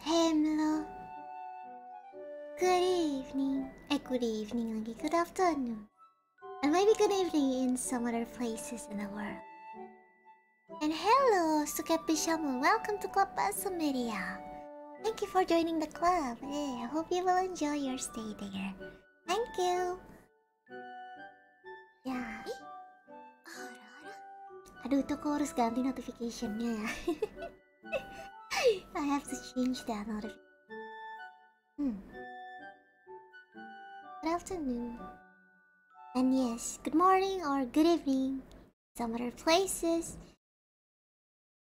Hello. Good evening. Good evening lagi. Good afternoon. And maybe good evening in some other places in the world. And hello, Suket Bishamu. Welcome to Club Alstroemeria. Thank you for joining the club. I hope you will enjoy your stay there. Thank you. Ya. Aduh, itu aku harus ganti notification-nya ya. I have to change that notification. Good afternoon. And yes, good morning or good evening. Some other places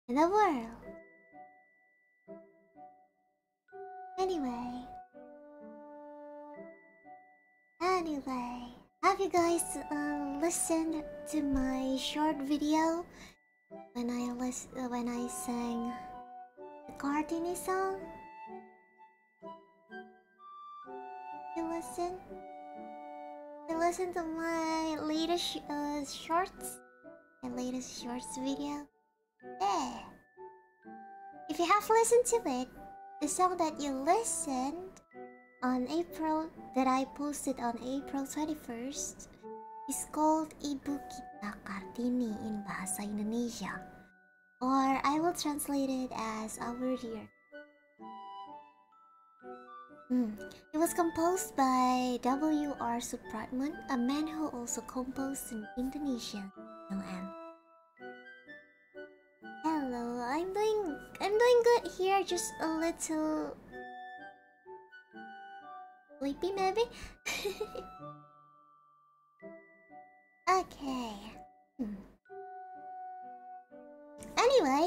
in the world. Anyway, have you guys listened to my short video when I sang the Kartini song? You listen to my latest shorts, video. Yeah. If you have listened to it, the song that you listened on that I posted on April 21st is called Ibu Kartini in bahasa Indonesia, or I will translate it as our dear. It was composed by W.R. Supratman, a man who also composed in Indonesian. Hello, I'm doing good here, just a little sleepy maybe. Okay. Anyway,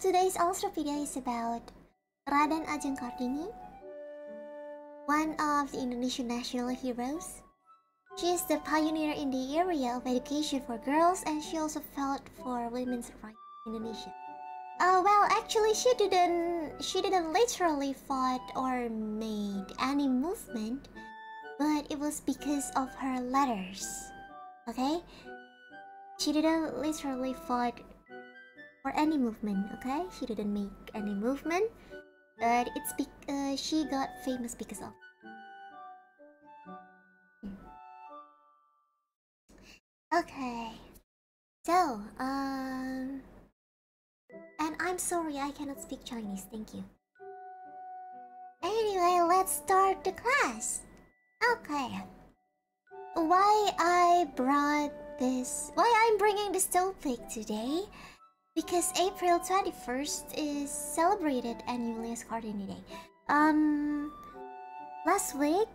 today's Alstroepedia is about Raden Ajeng Kartini, one of the Indonesian National Heroes. She is the pioneer in the area of education for girls, and she also fought for women's rights in Indonesia. Well, actually, she didn't literally fight or made any movement, but it was because of her letters. Okay, she didn't literally fight for any movement. Okay, she didn't make any movement, but she got famous because of. Okay, so and I'm sorry I cannot speak Chinese. Thank you. Anyway, let's start the class. Okay. Why I'm bringing this topic today? Because April 21st is celebrated annually as Kartini Day. Last week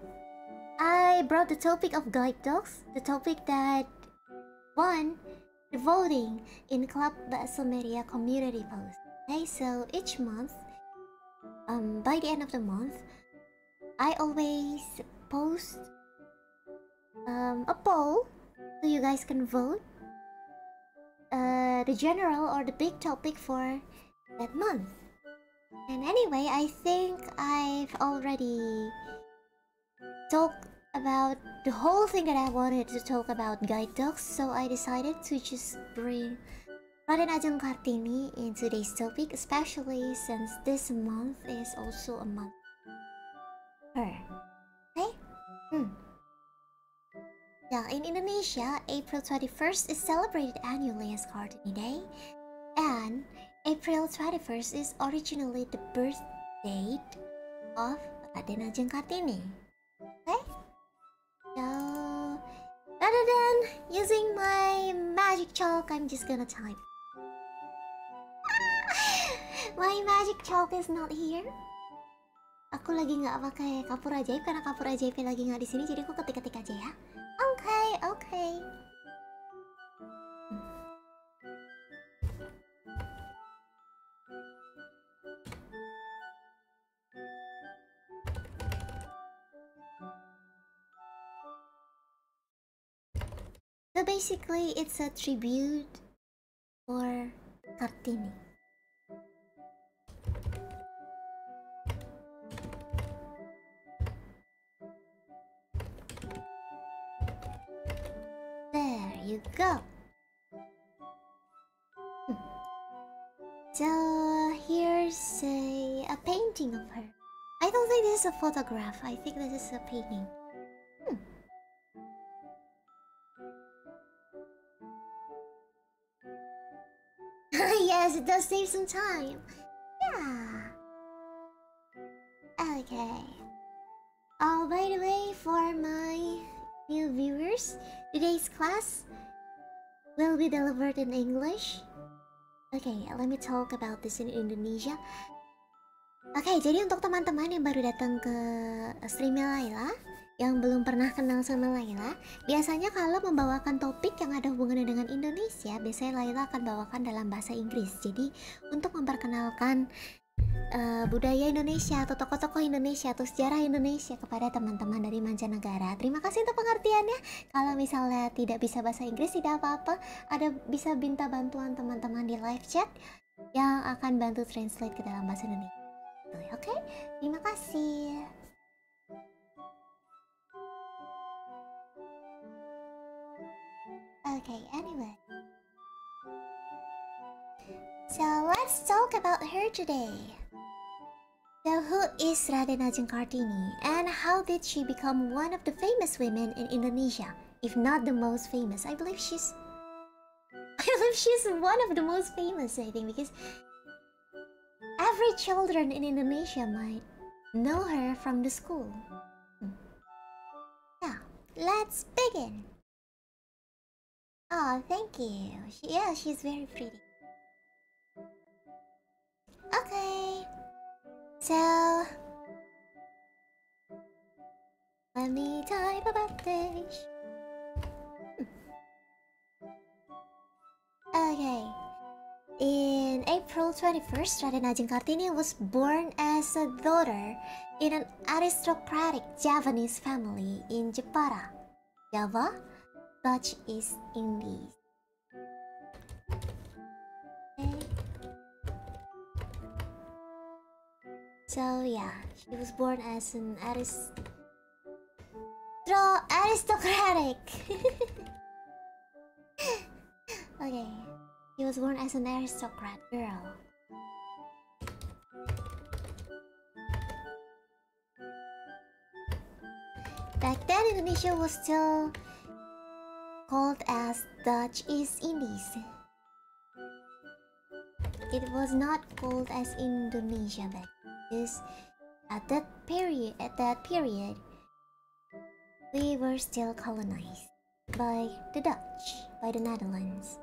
I brought the topic of guide dogs, the topic that won the voting in Club Alstroemeria community post. Okay, so each month, by the end of the month, I always post a poll so you guys can vote the general or the big topic for that month. And anyway, I think I've already talked about the whole thing that I wanted to talk about guide dogs, so I decided to just bring Raden Ajeng Kartini in today's topic, especially since this month is also a month for her. Okay? Yeah, in Indonesia, April 21st is celebrated annually as Kartini Day, and April 21st is originally the birth date of Raden Ajeng Kartini. Okay? So, rather than using my magic chalk, I'm just gonna type. My magic chalk is not here. Aku lagi nggak pakai kapur ajaib karena kapur ajaibnya lagi nggak di sini, jadi aku ketik-ketik aja ya. Okay. So basically, it's a tribute for Kartini. There you go. So here's a painting of her. I don't think this is a photograph. I think this is a painting. Yes, it does save some time. Yeah. Okay. Oh, by the way, for my new viewers, today's class will be delivered in English. Okay, let me talk about this in Indonesia. Oke, jadi untuk teman-teman yang baru datang ke streamnya Layla, yang belum pernah kenal sama Layla, biasanya kalau membawakan topik yang ada hubungannya dengan Indonesia, biasanya Layla akan bawakan dalam bahasa Inggris. Jadi untuk memperkenalkan budaya Indonesia atau tokoh-tokoh Indonesia atau sejarah Indonesia kepada teman-teman dari mancanegara. Terima kasih untuk pengertiannya. Kalau misalnya tidak bisa bahasa Inggris, tidak apa-apa, bisa minta bantuan teman-teman di live chat yang akan bantu translate ke dalam bahasa Indonesia. Oke, terima kasih. Okay, anyway. So let's talk about her today. So who is Raden Ajeng Kartini and how did she become one of the famous women in Indonesia? If not the most famous, I believe she's one of the most famous, I think, because every children in Indonesia might know her from the school. Yeah, let's begin. Oh, thank you. She's very pretty. Okay. So, let me type about this. Okay. In April 21st, Raden Ajeng Kartini was born as a daughter in an aristocratic Javanese family in Jepara, Java, Dutch East Indies. Okay. So yeah, she was born as an aristocratic. Okay, she was born as an aristocrat girl. Back then, Indonesia was still called as Dutch East Indies. It was not called as Indonesia back because at that period, we were still colonized by the Dutch, by the Netherlands.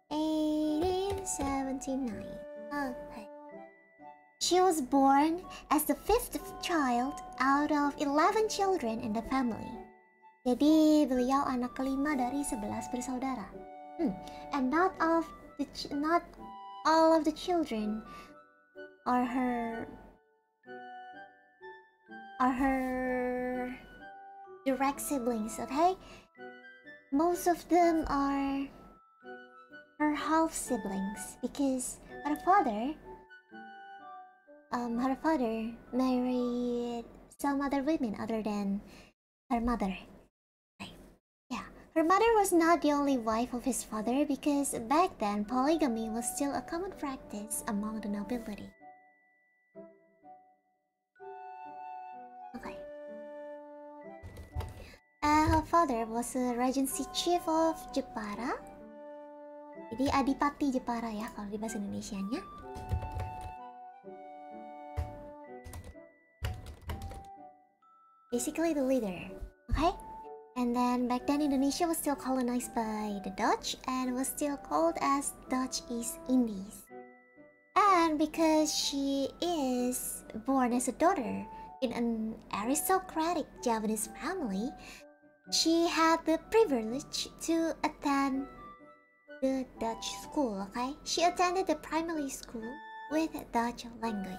1879. Okay. She was born as the fifth child out of 11 children in the family. Jadi beliau anak kelima dari 11 bersaudara. And not all of the children are her direct siblings, okay? Most of them are her half siblings because her father married some other women other than her mother. Yeah, her mother was not the only wife of his father because back then polygamy was still a common practice among the nobility. Okay. Her father was a regency chief of Jepara. Jadi Adipati Jepara ya kalau di bahasa Indonesianya. Basically the leader, okay? And then back then Indonesia was still colonized by the Dutch and was still called as Dutch East Indies. And because she is born as a daughter in an aristocratic Japanese family, she had the privilege to attend the Dutch school, okay? She attended the primary school with Dutch language.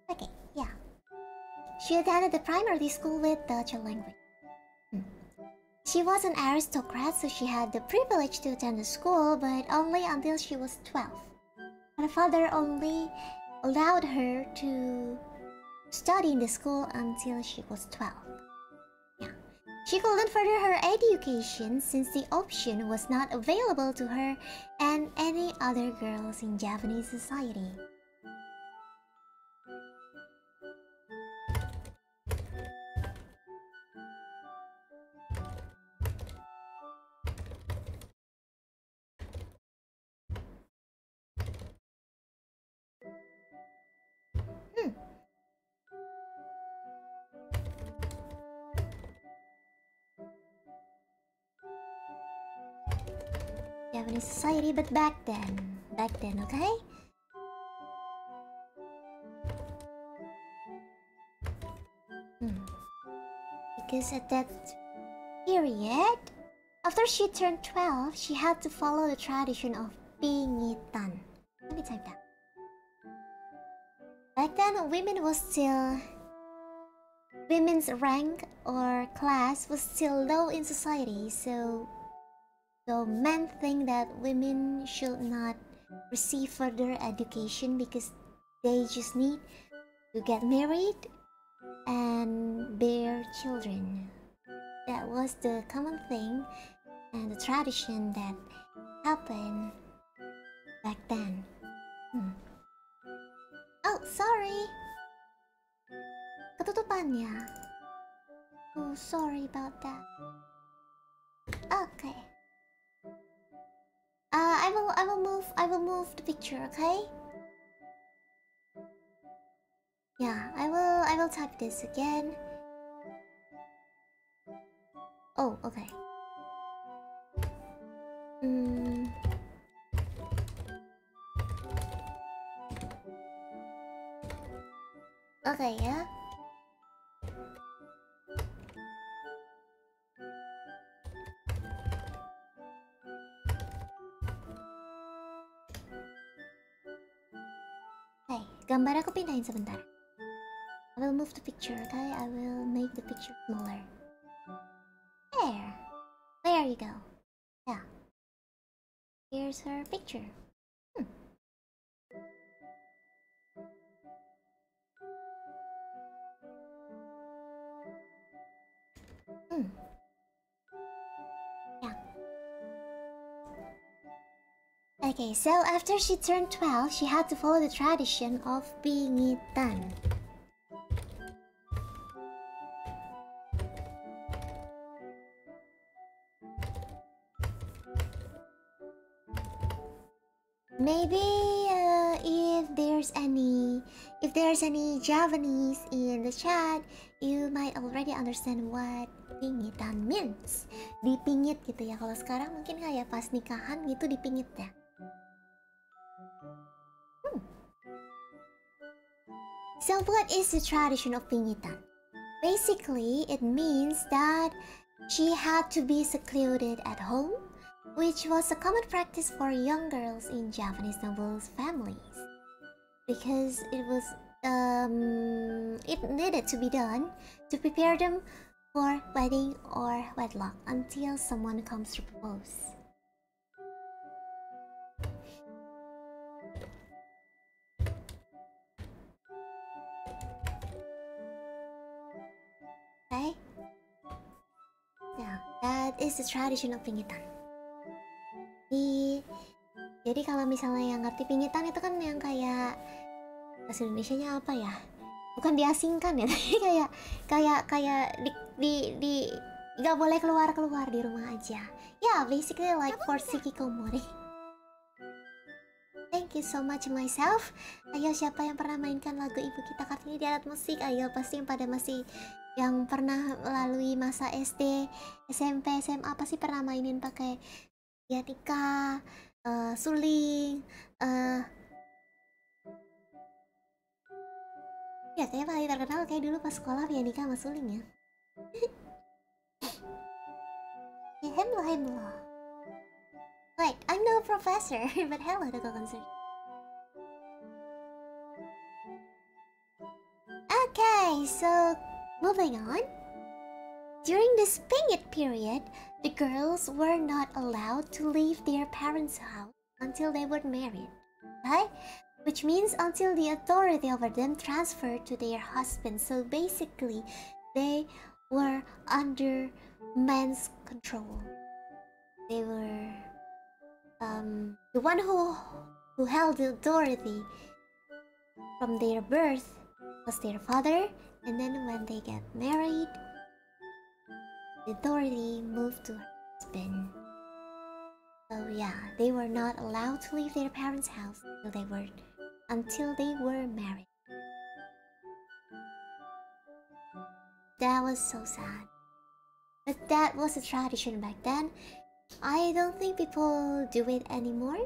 Okay, yeah. She attended the primary school with Dutch language. She was an aristocrat, so she had the privilege to attend the school, but only until she was 12. Her father only allowed her to study in the school until she was 12. Yeah. She couldn't further her education since the option was not available to her and any other girls in Japanese society. Japanese society, but back then, okay? Because at that period, after she turned 12, she had to follow the tradition of pingitan. Let me type that. Back then, women's rank or class was still low in society, so men think that women should not receive further education because they just need to get married and bear children. That was the common thing and the tradition that happened back then. Oh, sorry. Ketutupannya. Oh, sorry about that. Okay. I will move the picture, okay? Yeah, I will type this again. Oh, okay. Okay, ya. Okay, gambar aku pindahin sebentar. I will move the picture, okay? I will make the picture smaller. There you go. Yeah. Here's her picture. Yeah. Okay, so after she turned 12, she had to follow the tradition of pingitan. Maybe if there's any Javanese in the chat, you might already understand what pingitan means. Dipingit gitu ya. Kalau sekarang mungkin kayak pas nikahan gitu dipingit ya. So what is the tradition of pingitan? Basically, it means that she had to be secluded at home, which was a common practice for young girls in Japanese nobles' families, because it needed to be done to prepare them for wedding or wedlock until someone comes to propose. Okay? Yeah, that is the tradition of pingitan. Jadi kalau misalnya yang ngerti pingitan itu kan yang kayak bahasa Indonesianya apa ya? Bukan diasingkan ya, tapi kayak di nggak boleh keluar di rumah aja. Yeah, basically like for Shikikomori. Thank you so much myself. Ayo, siapa yang pernah mainkan lagu Ibu kita Kartini di alat musik? Ayo, pasti yang pada masih yang pernah melalui masa SD, SMP, SMA pasti pernah mainin pakai pianika, suling, ya kayaknya paling terkenal kayak dulu pas sekolah pianika sama suling ya. Ya, hello. Wait, I'm no professor, but hello to concern. Okay, so moving on. During this pingit period, the girls were not allowed to leave their parents' house until they were married, right? Which means until the authority over them transferred to their husbands. So basically, they were under men's control. They were the one who held the authority from their birth was their father, and then when they get married, the authority moved to her husband. So yeah, they were not allowed to leave their parents' house until they were married. That was so sad. But that was a tradition back then. I don't think people do it anymore.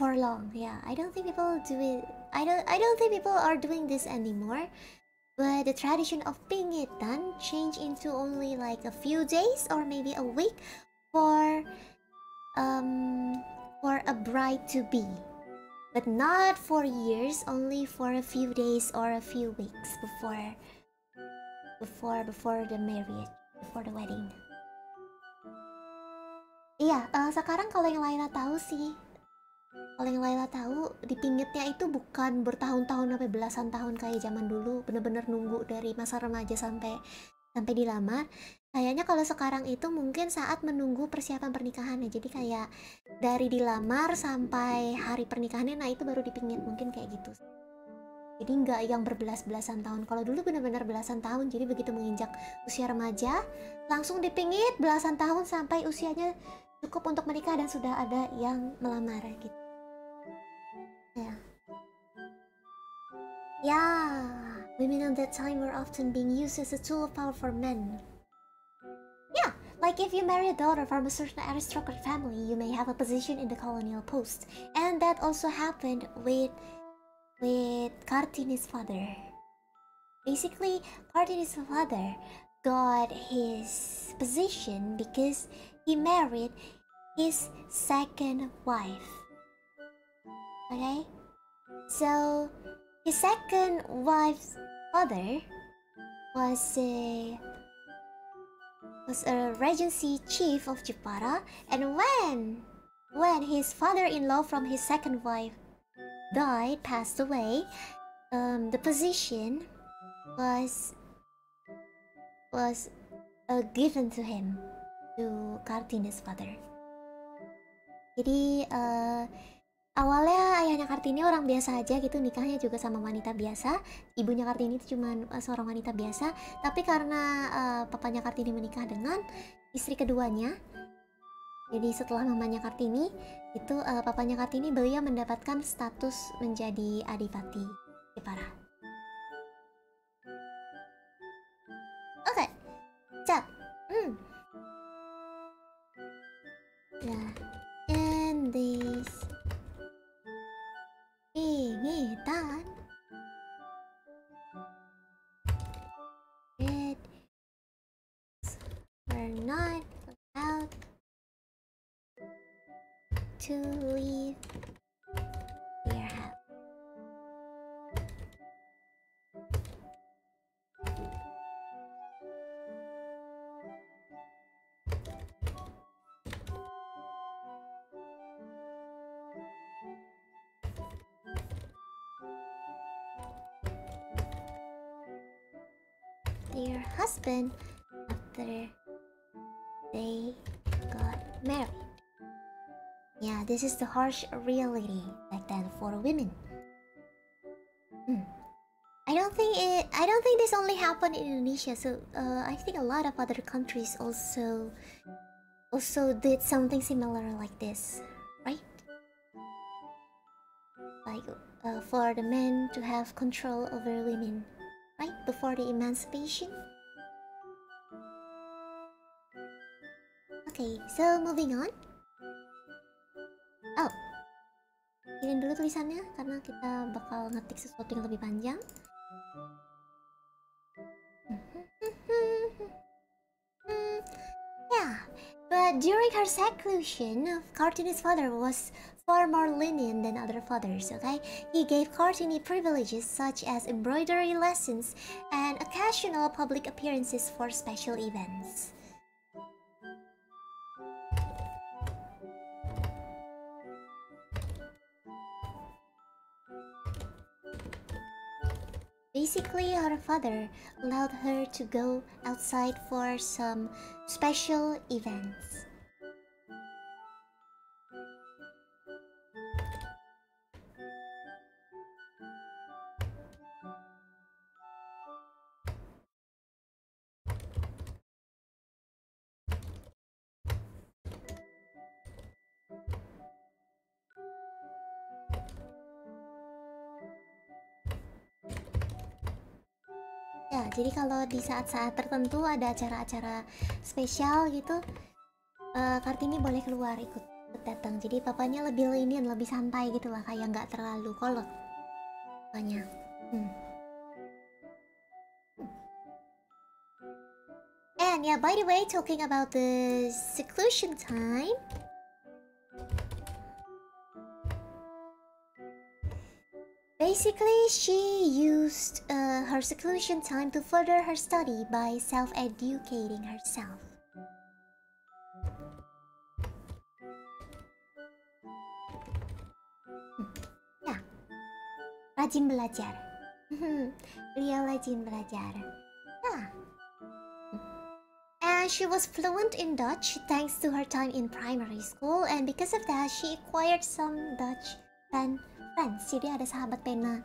For long, yeah. I don't think people do it. I don't think people are doing this anymore. But the tradition of pingitan changed into only like a few days or maybe a week for a bride to be, but not for years. Only for a few days or a few weeks before the marriage, before the wedding. Iya, sekarang kalau yang Layla tahu sih, dipingitnya itu bukan bertahun-tahun sampai belasan tahun kayak zaman dulu, bener-bener nunggu dari masa remaja sampai dilamar. Kayaknya kalau sekarang itu mungkin saat menunggu persiapan pernikahannya. Jadi kayak dari dilamar sampai hari pernikahannya, nah itu baru dipingit, mungkin kayak gitu. Jadi nggak yang berbelas-belasan tahun. Kalau dulu bener-bener belasan tahun. Jadi begitu menginjak usia remaja, langsung dipingit belasan tahun sampai usianya cukup untuk menikah dan sudah ada yang melamar gitu. Ya. Yeah, women at that time were often being used as a tool of power for men. Yeah, like if you marry a daughter from a certain aristocratic family, you may have a position in the colonial post. And that also happened with Kartini's father. Basically, Kartini's father got his position because he married his second wife. Okay? So, his second wife's father was was a regency chief of Jepara, and when his father-in-law from his second wife passed away, the position was given to him, to Kartini's father. Jadi awalnya ayahnya Kartini orang biasa aja gitu, nikahnya juga sama wanita biasa. Ibunya Kartini itu cuma seorang wanita biasa. Tapi karena papanya Kartini menikah dengan istri keduanya, jadi setelah mamanya Kartini itu papanya Kartini, beliau mendapatkan status menjadi adipati Jepara. Oke, cak. Nah, and this ingetan it we're not allowed to leave your house. Their husband after they got married. Yeah, this is the harsh reality back then for women. I don't think this only happened in Indonesia. So I think a lot of other countries also did something similar like this, right? Like for the men to have control over women, right? Before the emancipation. Okay, so moving on. Oh, kirim dulu tulisannya karena kita bakal ngetik sesuatu yang lebih panjang. Yeah, but during her seclusion, Kartini's father was far more lenient than other fathers, okay? He gave Kartini privileges such as embroidery lessons and occasional public appearances for special events. Basically, her father allowed her to go outside for some special events. Ya, jadi kalau di saat-saat tertentu ada acara-acara spesial gitu, Kartini boleh keluar ikut datang. Jadi papanya lebih lenient, lebih santai gitu lah, kayak nggak terlalu kolot. Papanya. And yeah, by the way, talking about the seclusion time. Basically, she used her seclusion time to further her study by self-educating herself. Ya, rajin belajar. Beliau rajin belajar. Yeah. And she was fluent in Dutch thanks to her time in primary school, and because of that, she acquired some Dutch friends. Jadi ada sahabat pena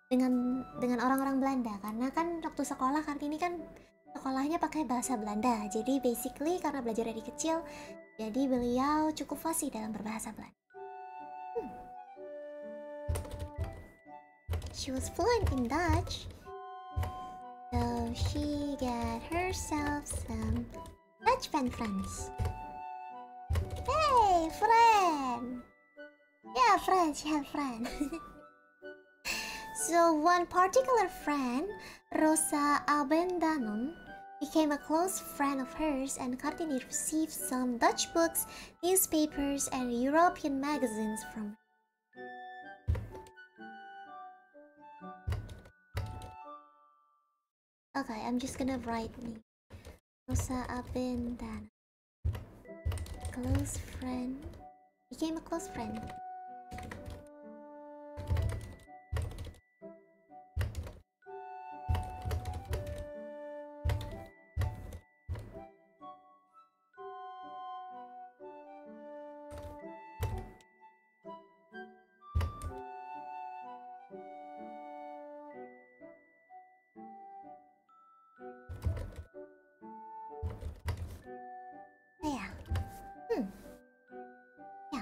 dengan orang-orang Belanda, karena kan waktu sekolah Kartini kan sekolahnya pakai bahasa Belanda. Jadi basically karena belajar dari kecil, jadi beliau cukup fasih dalam berbahasa Belanda. She was fluent in Dutch, so she got herself some Dutch friends. Hey, friend! Yeah, friend, she had friend. So one particular friend, Rosa Abendanon, became a close friend of hers, and Kartini received some Dutch books, newspapers, and European magazines from her. Okay, I'm just gonna write me. Rosa Abendana. Close friend. Became a close friend.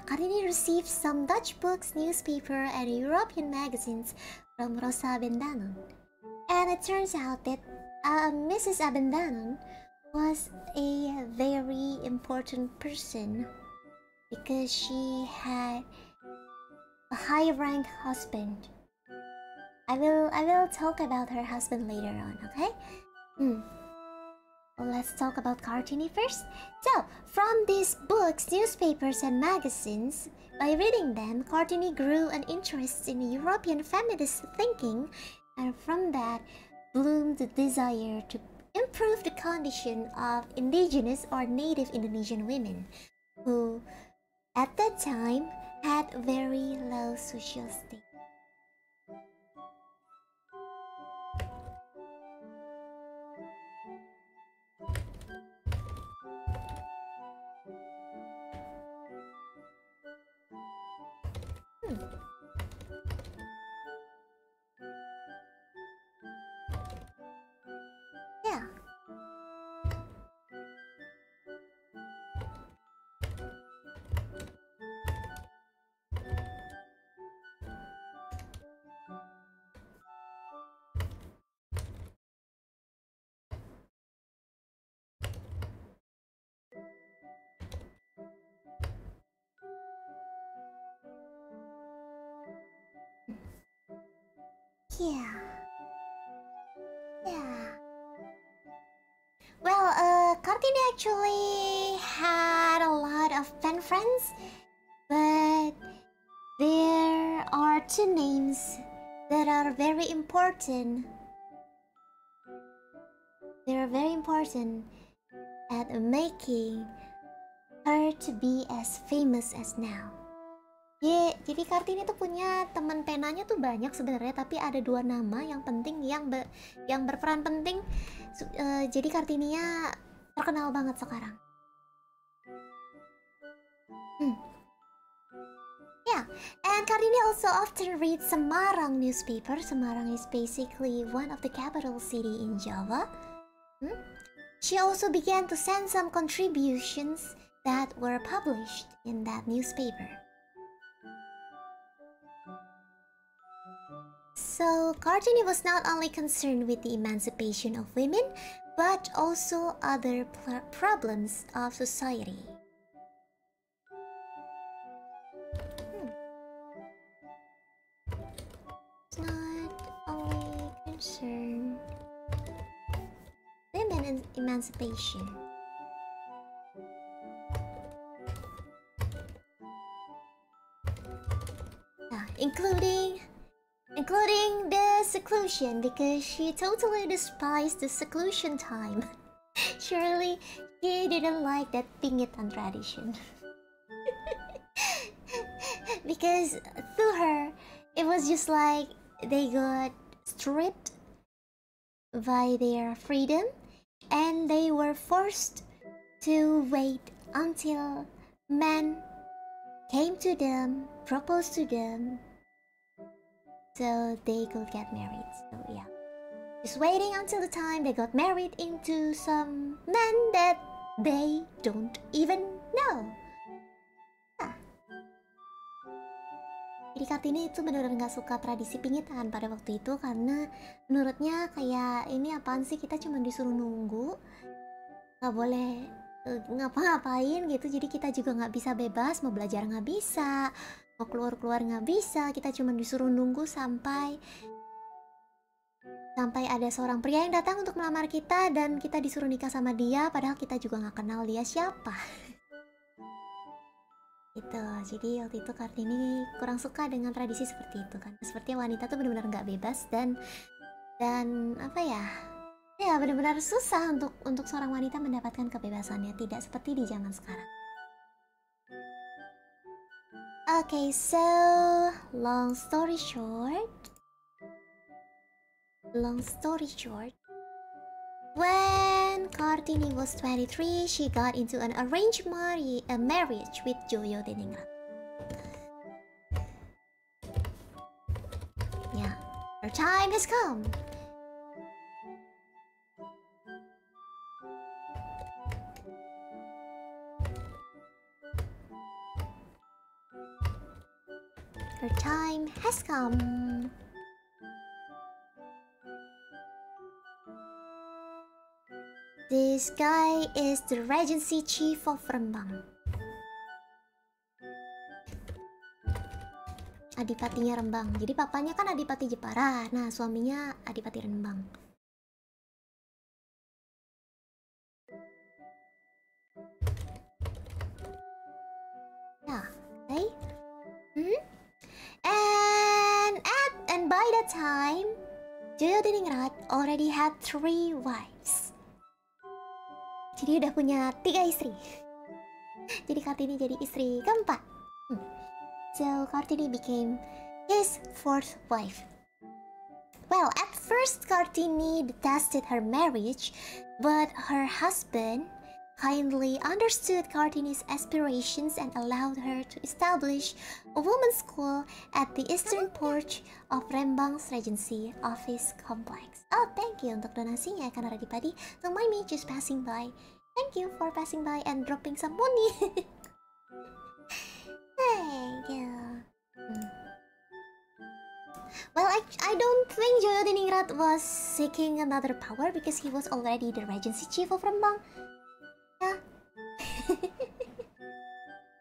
Kartini received some Dutch books, newspaper, and European magazines from Rosa Abendanon. And it turns out that Mrs. Abendanon was a very important person because she had a high-ranked husband. I will talk about her husband later on, okay? Well, let's talk about Kartini first. So, from these books, newspapers, and magazines, by reading them, Kartini grew an interest in European feminist thinking, and from that bloomed the desire to improve the condition of indigenous or native Indonesian women, who, at that time, had very low social status. Yeah. Well, Kartini actually had a lot of pen friends, but there are two names that are very important. They are very important at making her to be as famous as now. Jadi Kartini tuh punya teman penanya tuh banyak sebenarnya, tapi ada dua nama yang penting yang berperan penting. Jadi Kartininya terkenal banget sekarang. Yeah, and Kartini also often reads Semarang newspaper. Semarang is basically one of the capital city in Java. She also began to send some contributions that were published in that newspaper. So, Kartini was not only concerned with the emancipation of women, but also other problems of society. It's not only concerned women emancipation. Including the seclusion, because she totally despised the seclusion time. Surely she didn't like that pingitan tradition. Because to her, it was just like they got stripped by their freedom and they were forced to wait until men came to them, proposed to them, so they could get married. So yeah, just waiting until the time they got married into some men that they don't even know. Jadi Kartini itu benar-benar nggak suka tradisi pingitan pada waktu itu karena menurutnya kayak ini apaan sih, kita cuma disuruh nunggu, nggak boleh ngapa-ngapain gitu, jadi kita juga nggak bisa bebas, mau belajar nggak bisa, mau keluar-keluar nggak bisa, kita cuma disuruh nunggu sampai ada seorang pria yang datang untuk melamar kita dan kita disuruh nikah sama dia padahal kita juga nggak kenal dia siapa. Gitu. Jadi waktu itu Kartini kurang suka dengan tradisi seperti itu kan, sepertinya wanita tuh benar-benar nggak bebas dan apa ya, Ya, benar-benar susah untuk seorang wanita mendapatkan kebebasannya, tidak seperti di zaman sekarang. Okay, so long story short, when Kartini was 23, she got into an arranged marriage with Joyodiningrat. Yeah, her time has come. Her time has come. This guy is the Regency Chief of Rembang. Adipatinya Rembang. Jadi papanya kan Adipati Jepara. Nah, suaminya Adipati Rembang. Yeah, okay. And by that time, Joyodiningrat already had 3 wives. Jadi udah punya 3 istri. Jadi Kartini jadi istri keempat. So Kartini became his 4th wife. Well, at first Kartini detested her marriage, but her husband kindly understood Kartini's aspirations and allowed her to establish a women's school at the eastern porch of Rembang's Regency Office Complex. Oh, thank you untuk donasinya, Kanaradipadi. Don't mind me just passing by. Thank you for passing by and dropping some money. Thank you. Well, I don't think Joyodiningrat was seeking another power because he was already the Regency Chief of Rembang. Yeah.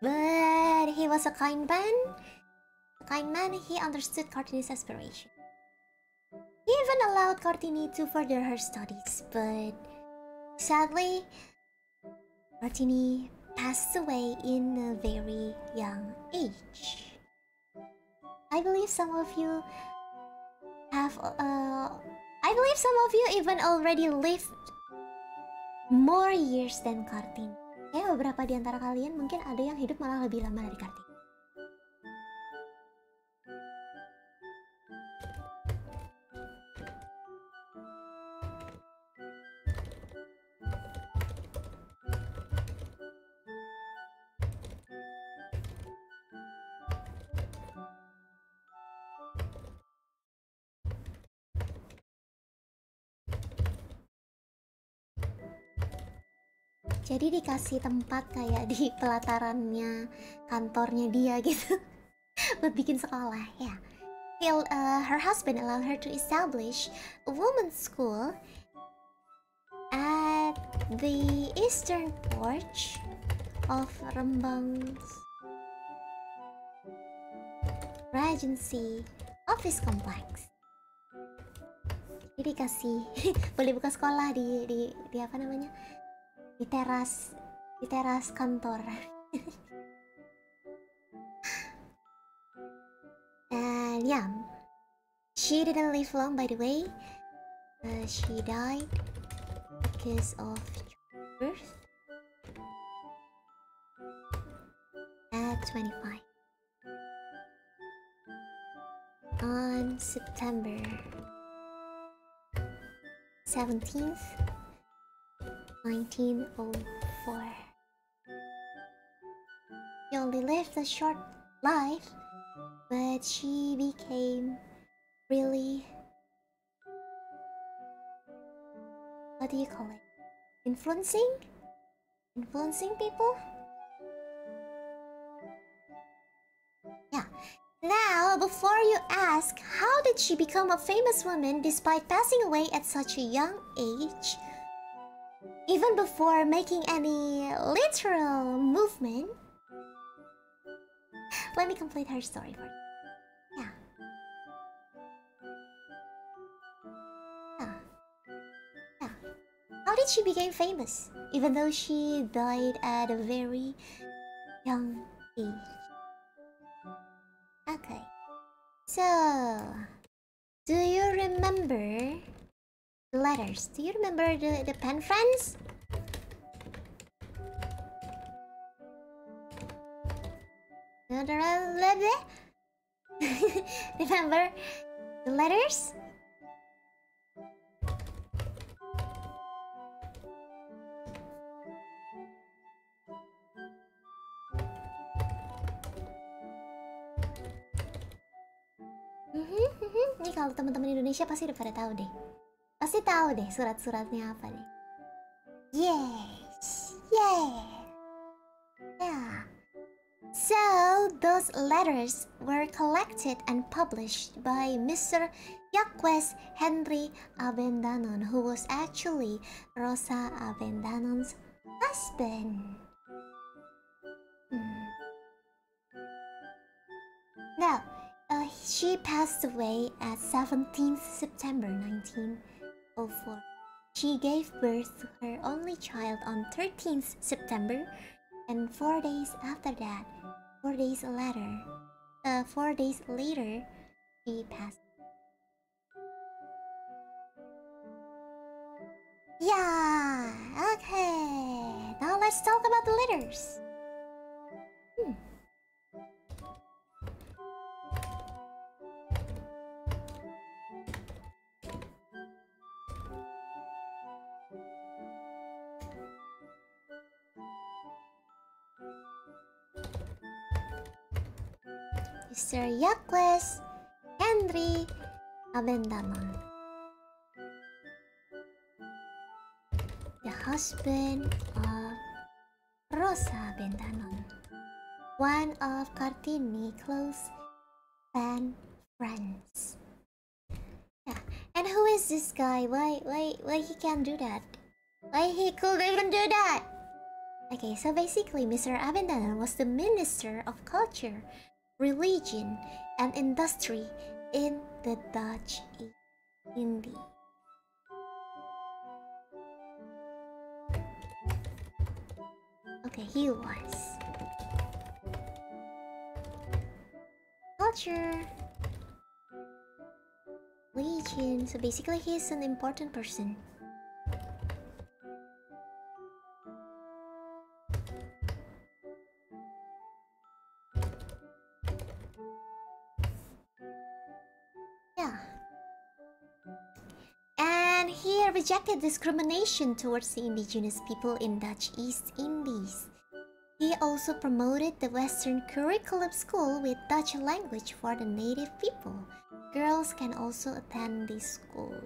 But he was a kind man. He understood Kartini's aspiration. He even allowed Kartini to further her studies, but sadly, Kartini passed away in a very young age. I believe some of you even already lived more years than Kartini. Beberapa di antara kalian mungkin ada yang hidup malah lebih lama dari Kartini. Jadi dikasih tempat kayak di pelatarannya kantornya dia gitu buat bikin sekolah ya. Her husband allowed her to establish a women's school at the eastern porch of Rembang's Regency Office Complex. Jadi dikasih boleh buka sekolah di apa namanya? Di teras kantor. And yeah, she didn't live long, by the way. She died because of birth at 25 on September 17th, 1904. She only lived a short life, but she became really, what do you call it? Influencing people? Yeah. Now, before you ask, how did she become a famous woman despite passing away at such a young age? Even before making any literal movement, let me complete her story for you. Yeah. How did she become famous, even though she died at a very young age? Okay. So, do you remember The letters. Do you remember the pen friends? Remember the letters? Ini kalau teman-teman Indonesia pasti udah pada tahu deh. Pasti tahu deh surat-suratnya apa deh. Yes. Yeah. So, those letters were collected and published by Mr. Jacques Henry Avendanon, who was actually Rosa Avendanon's husband. Now, she passed away at 17th September 1904. She gave birth to her only child on 13th September, and 4 days after that, 4 days later, she passed. Yeah, okay. Now let's talk about the letters. Mr. Jacques Henry Avendanon, the husband of Rosa Avendanon, one of Kartini close fan friends. Yeah, and who is this guy? Why he can't do that? Why he could even do that? Okay, so basically, Mr. Avendanon was the Minister of Culture, Religion, and Industry in the Dutch East Indies. Okay, he was. Culture, religion, so basically he's an important person. And he rejected discrimination towards the indigenous people in Dutch East Indies. He also promoted the Western curriculum school with Dutch language for the native people. Girls can also attend this school.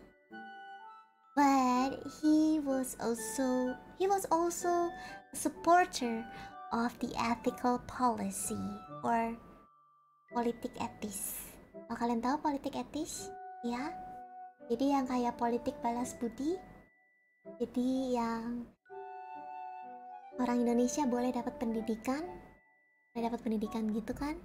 But he was also a supporter of the ethical policy or politik etis. Kalau kalian tahu politik etis, ya? Jadi yang kayak politik balas budi. Jadi yang orang Indonesia boleh dapat pendidikan gitu kan?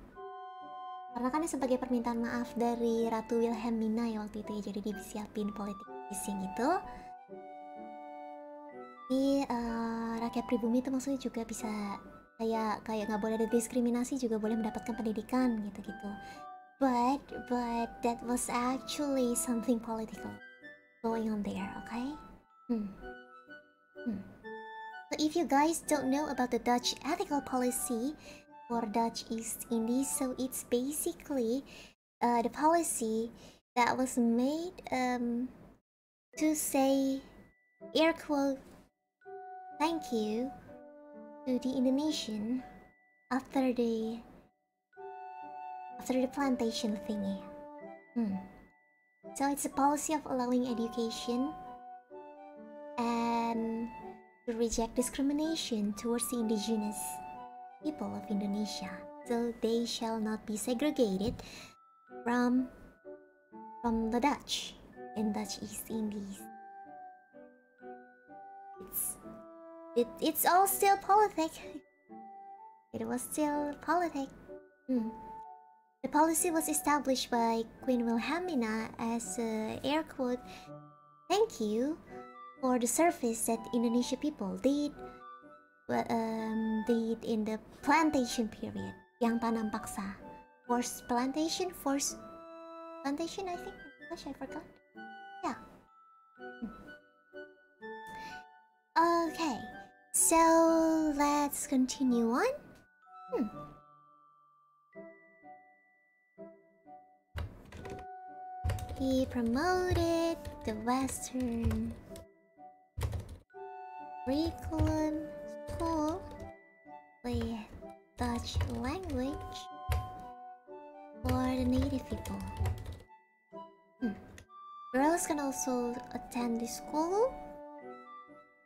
Karena kan sebagai permintaan maaf dari Ratu Wilhelmina ya waktu itu ya, jadi disiapin politik yang gitu. Di rakyat pribumi itu maksudnya juga bisa kayak nggak boleh ada diskriminasi, juga boleh mendapatkan pendidikan gitu-gitu. But that was actually something political going on there, okay? So if you guys don't know about the Dutch ethical policy for Dutch East Indies, so it's basically the policy that was made to say, air quote, thank you to the Indonesian after the plantation thingy. So it's a policy of allowing education and to reject discrimination towards the indigenous people of Indonesia, so they shall not be segregated from the Dutch in Dutch East Indies. It's all still politic. It was still politic. The policy was established by Queen Wilhelmina as air quote, thank you for the service that Indonesian people did in the plantation period, yang tanam paksa, forced plantation, I think. Gosh, I forgot. Yeah. Okay, so let's continue on. He promoted the Western curriculum school with Dutch language for the native people. Girls can also attend the school,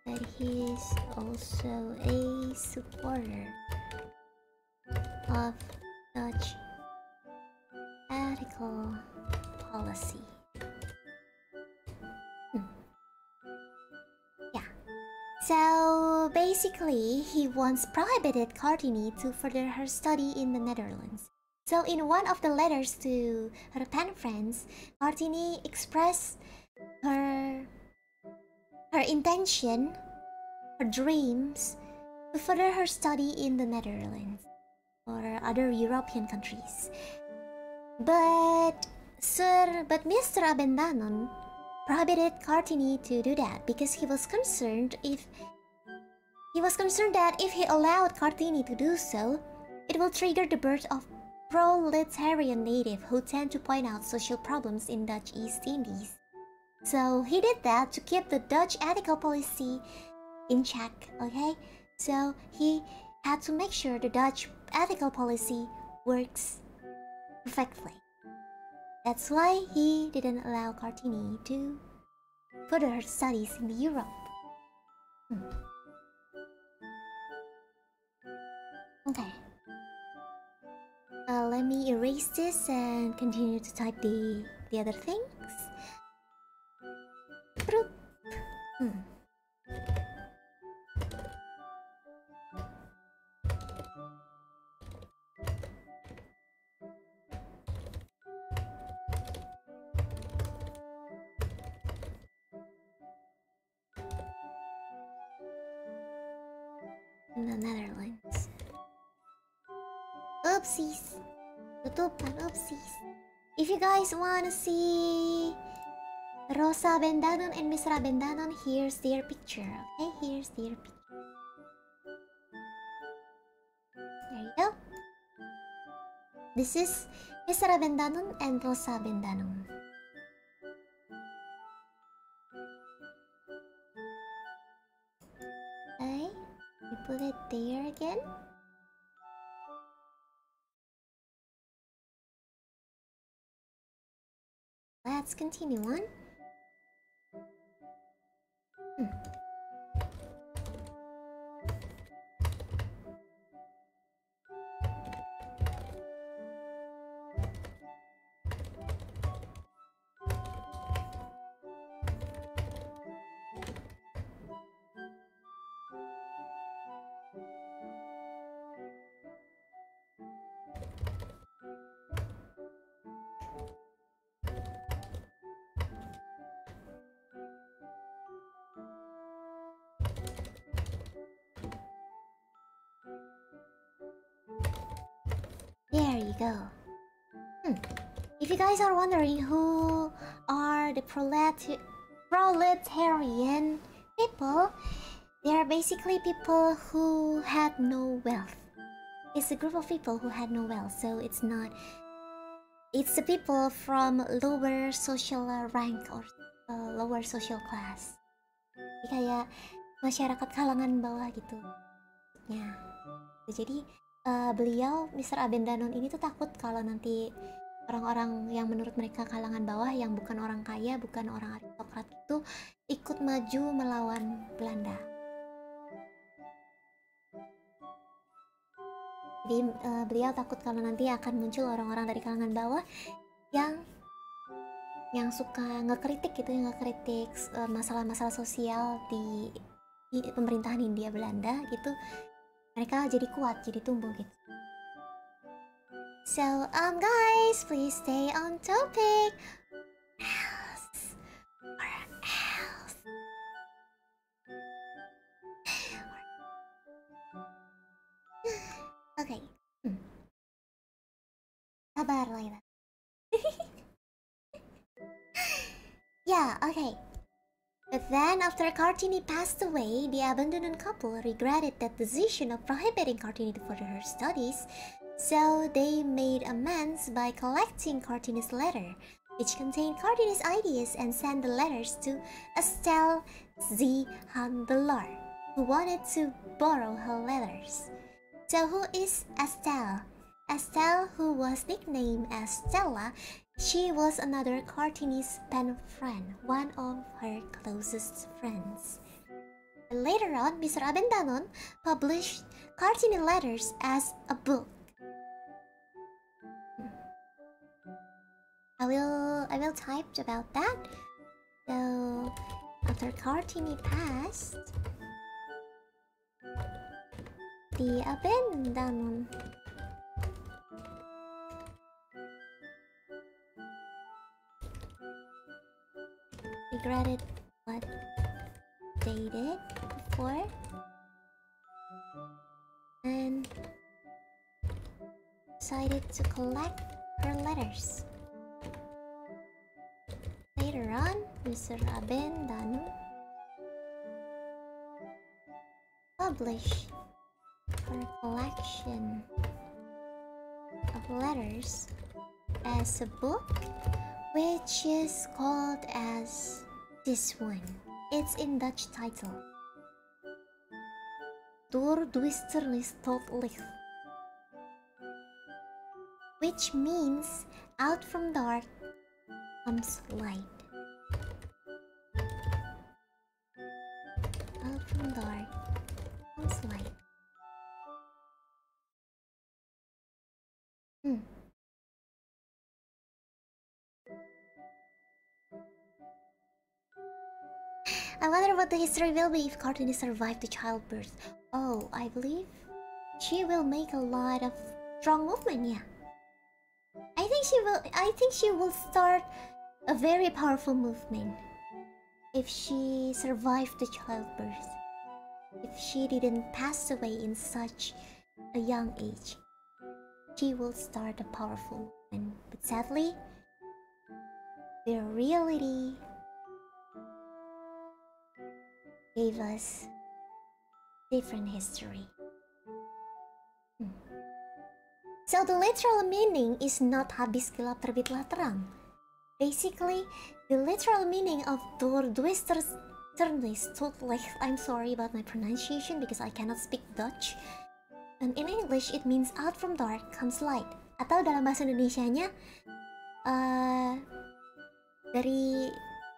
but he is also a supporter of Dutch ethical policy. Yeah. So basically, he once prohibited Kartini to further her study in the Netherlands. So in one of the letters to her pen friends, Kartini expressed her intention, her dreams, to further her study in the Netherlands or other European countries. But Mr. Abendanon prohibited Kartini to do that because he was concerned that if he allowed Kartini to do so, it will trigger the birth of proletarian native who tend to point out social problems in Dutch East Indies. So he did that to keep the Dutch ethical policy in check, okay? So he had to make sure the Dutch ethical policy works perfectly. That's why he didn't allow Kartini to further her studies in Europe. Okay. Let me erase this and continue to type the other things. In the Netherlands. Oopsies. Tutupan, oopsies. If you guys wanna see Rosa Bendanon and Mr. Bendanon, here's their picture, okay? Here's their picture. There you go. This is Mr. Bendanon and Rosa Bendanon. Okay, we put it there again. Let's continue on. There you go. If you guys are wondering who are the proletarian people, they are basically people who had no wealth. It's a group of people who had no wealth, so it's the people from lower social rank or lower social class. Jadi kayak masyarakat kalangan bawah gitu. Ya. Jadi beliau Mr. Abendanon ini tuh takut kalau nanti orang-orang yang menurut mereka kalangan bawah, yang bukan orang kaya, bukan orang aristokrat itu ikut maju melawan Belanda. Jadi beliau takut kalau nanti akan muncul orang-orang dari kalangan bawah yang suka ngekritik gitu, ngekritik masalah-masalah sosial di pemerintahan Hindia Belanda gitu. Mereka jadi kuat, jadi tumbuh gitu. So, guys, please stay on topic. Okay. Sabar, Layla. Yeah, okay. after Kartini passed away, the abandoned couple regretted that decision of prohibiting Kartini to further her studies, so they made amends by collecting Kartini's letter, which contained Kartini's ideas, and sent the letters to Estelle Z. Handelar, who wanted to borrow her letters. So who is Estelle? Estelle, who was nicknamed as Stella, she was another Kartini's pen friend, one of her closest friends. Later on, Mr. Abendanon published Kartini letters as a book. I will type about that. So after Kartini passed, the Abendanon regretted what they did before and decided to collect her letters. Later on, Mr. Abendanon published her collection of letters as a book, which is called as this one. It's in Dutch title. Door duisternis tot licht, which means out from dark comes light. Out from dark comes light. I wonder what the history will be if Kartini survived the childbirth. Oh, I believe she will make a lot of strong movement, yeah. I think she will start a very powerful movement if she survived the childbirth. If she didn't pass away in such a young age, she will start a powerful movement. But sadly, the reality gave us different history. So the literal meaning is not habis gelap terbitlah terang. Basically, the literal meaning of door duisternis tot licht, I'm sorry about my pronunciation because I cannot speak Dutch. And in English, it means out from dark comes light. Atau dalam bahasa Indonesianya,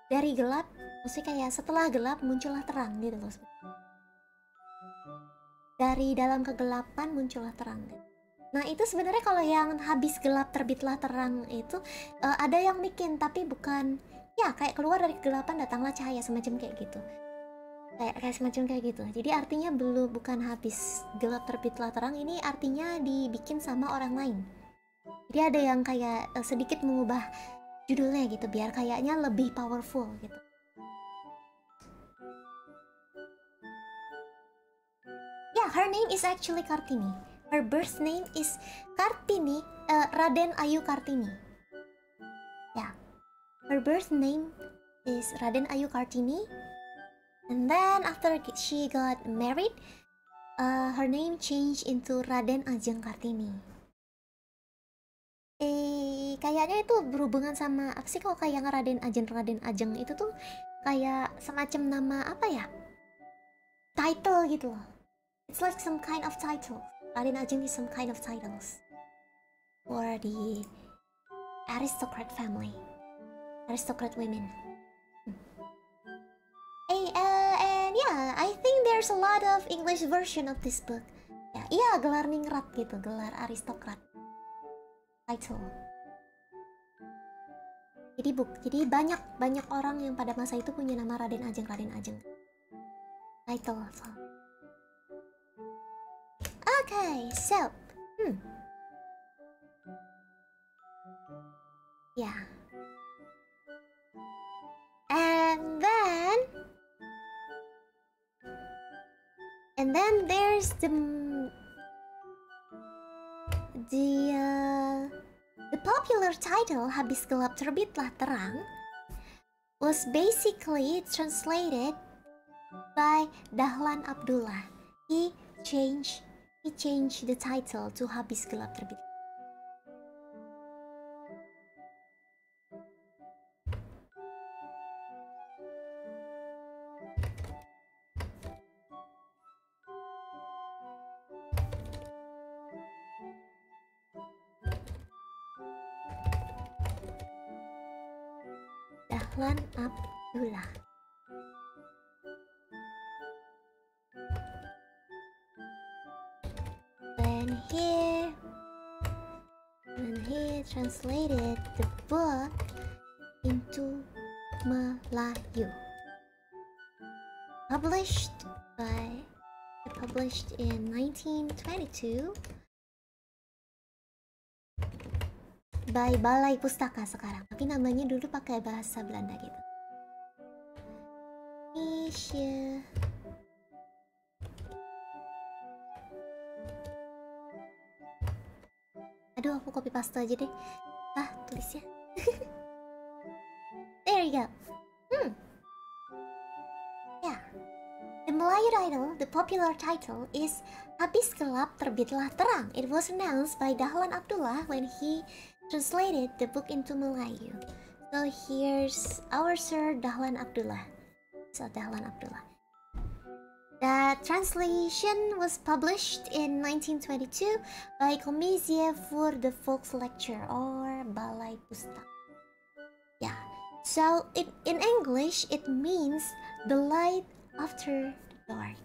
dari gelap, maksudnya kayak setelah gelap muncullah terang gitu loh. Dari dalam kegelapan muncullah terang. Nah itu sebenarnya kalau yang habis gelap terbitlah terang itu ada yang bikin, tapi bukan ya kayak keluar dari kegelapan datanglah cahaya, semacam kayak gitu. Kayak semacam kayak gitu. Jadi artinya bukan habis gelap terbitlah terang, ini artinya dibikin sama orang lain. Jadi ada yang kayak sedikit mengubah judulnya gitu biar kayaknya lebih powerful gitu. Yeah, her name is actually Kartini. Her birth name is Kartini, Raden Ajeng Kartini. Yeah, her birth name is Raden Ajeng Kartini. And then after she got married, her name changed into Raden Ajeng Kartini. Kayaknya itu berhubungan sama apa sih, kalau kayak Raden Ajeng itu tuh kayak semacam nama apa ya? Title gitu loh. It's like some kind of title. Raden Ajeng is some kind of titles for the aristocrat family, aristocrat women. And yeah, I think there's a lot of English version of this book. Ya, iya, gelar ningrat gitu, gelar aristokrat. Title. Jadi banyak orang yang pada masa itu punya nama Raden Ajeng. Title. Okay, so yeah. And then there's the popular title Habis Gelap Terbitlah Terang was basically translated by Dahlan Abdullah. He changed the title to Habis Gelap Terbit. Dahlan Abdullah. When he translated the book into Melayu, published in 1922 by Balai Pustaka sekarang, tapi namanya dulu pakai bahasa Belanda gitu. Indonesia. Aduh, aku copy paste aja deh. Tulisnya. There you go. Yeah. The Melayu title, the popular title, is Habis Gelap Terbitlah Terang. It was announced by Dahlan Abdullah when he translated the book into Melayu. So here's our Sir Dahlan Abdullah. The translation was published in 1922 by Commissie voor de Volkslecture or Balai Pustaka. Yeah, so in English it means the light after the dark.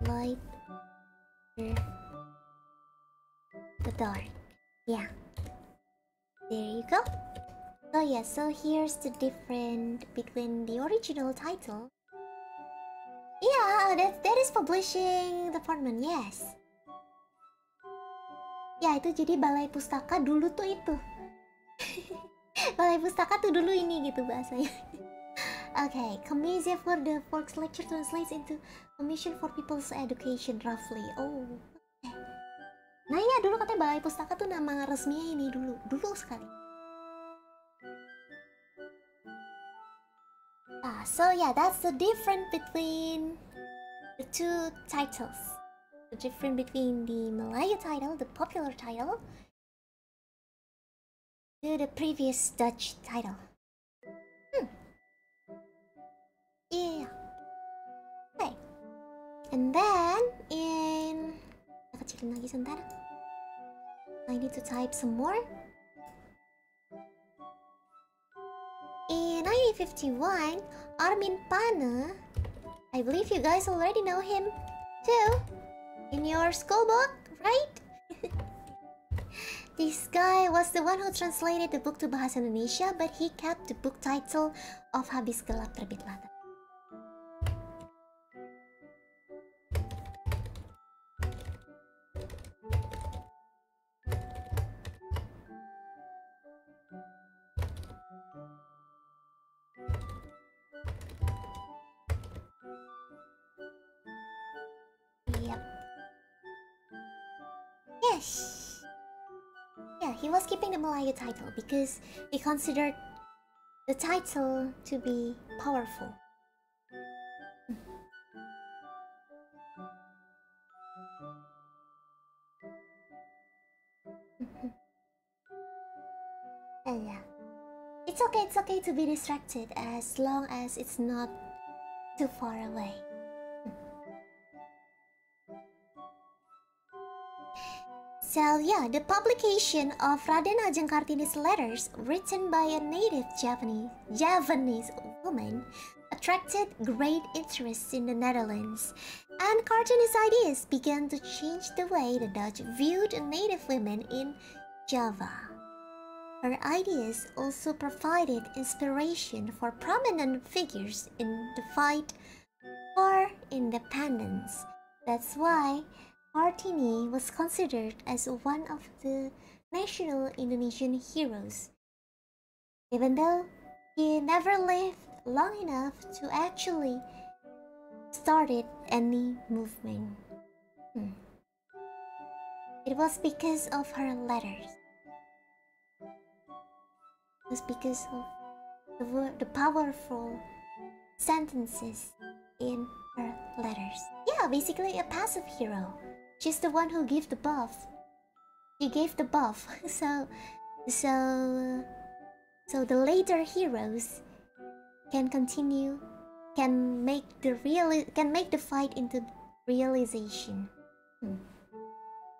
Light after the dark. Yeah, there you go. So yeah, so here's the difference between the original title. Yeah, that is publishing department, yes. Ya, itu jadi Balai Pustaka dulu tuh itu. Balai Pustaka tuh dulu ini gitu bahasanya. Okay, Commissie voor de Volkslecture translates into Commission for People's Education roughly. Oh, okay. Nah ya, dulu katanya Balai Pustaka tuh nama resminya ini dulu sekali. So yeah, that's the difference between the two titles. The difference between the Melayu title, the popular title, to the previous Dutch title. Yeah. Okay. And then kecilin lagi sebentar. I need to type some more. In 1951, Armin Pane, I believe you guys already know him too, in your school book, right? This guy was the one who translated the book to bahasa Indonesia, but he kept the book title of Habis Gelap Terbitlah. Yep. Yes. Yeah, he was keeping the Melayu title because he considered the title to be powerful. And yeah, it's okay to be distracted as long as it's not too far away. So yeah, the publication of Raden Ajeng Kartini's letters, written by a native Javanese woman, attracted great interest in the Netherlands, and Kartini's ideas began to change the way the Dutch viewed native women in Java. Her ideas also provided inspiration for prominent figures in the fight for independence. That's why Kartini was considered as one of the national Indonesian heroes, even though he never lived long enough to actually start any movement. It was because of her letters. It was because of the powerful sentences in her letters. Yeah, basically a passive hero. She's the one who gave the buff. She gave the buff. So the later heroes can continue, can make the fight into realization.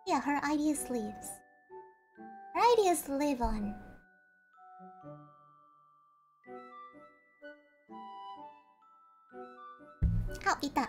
Yeah, her ideas lives. Her ideas live on. How ita?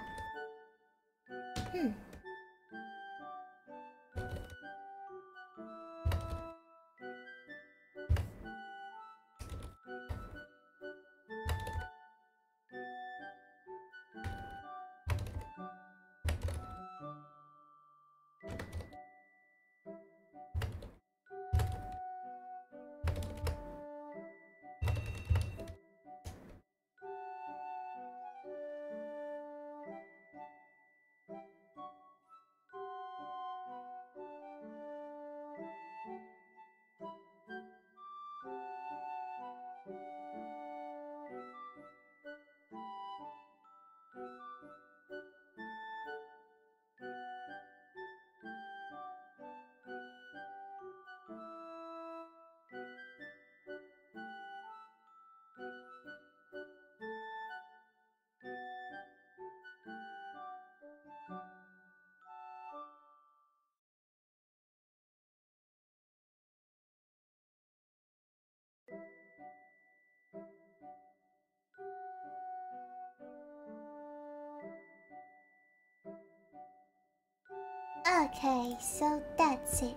Okay, so that's it.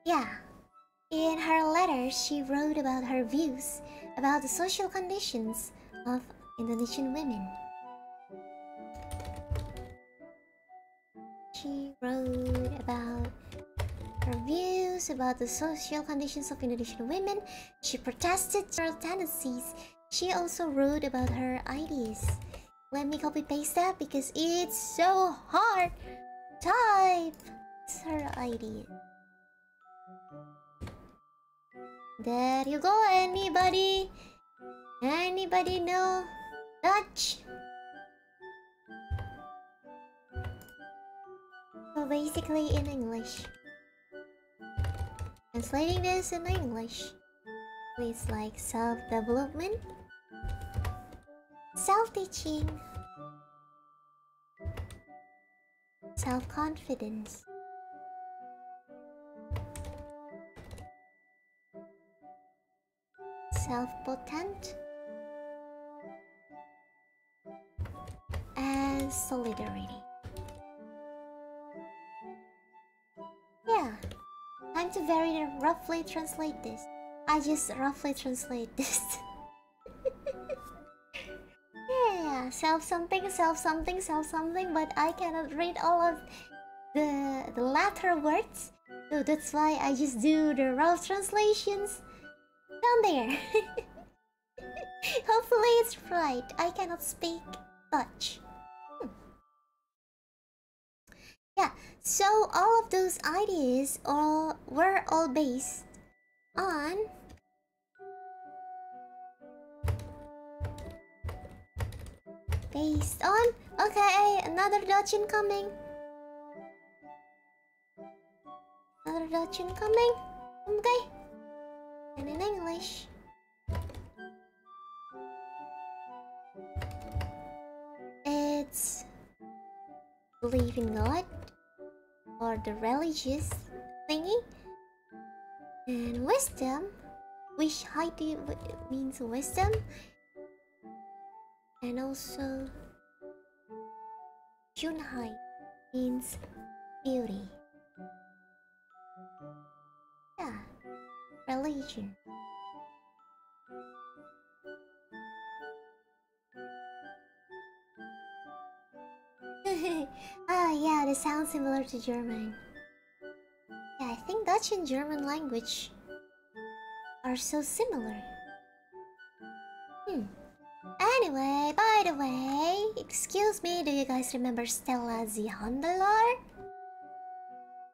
Yeah. In her letters, she wrote about her views about the social conditions of Indonesian women. She wrote about her views about the social conditions of Indonesian women. She protested general tendencies. She also wrote about her ideas. Let me copy paste that because it's so hard. Type. It's her idea. There you go. Anybody know Dutch? So basically in English. Translating this in English, it's like self-development, self-teaching, self-confidence, self-potent, and solidarity. Yeah, time to very roughly translate this. I just roughly translate this. Yeah, self-something, self-something, self-something, but I cannot read all of the latter words, so that's why I just do the rough translations down there. Hopefully it's right. I cannot speak Dutch. Yeah, so all of those ideas were all based on okay, another Dutch incoming. Another Dutch incoming. Okay. And in English. It's believe in God or the religious thingy. And wisdom, which Haiti means wisdom. And also Junhai means beauty. Yeah, religion. Yeah, they sound similar to German. Yeah, I think Dutch and German language are so similar. Anyway, by the way, excuse me, do you guys remember Stella the Handelaar?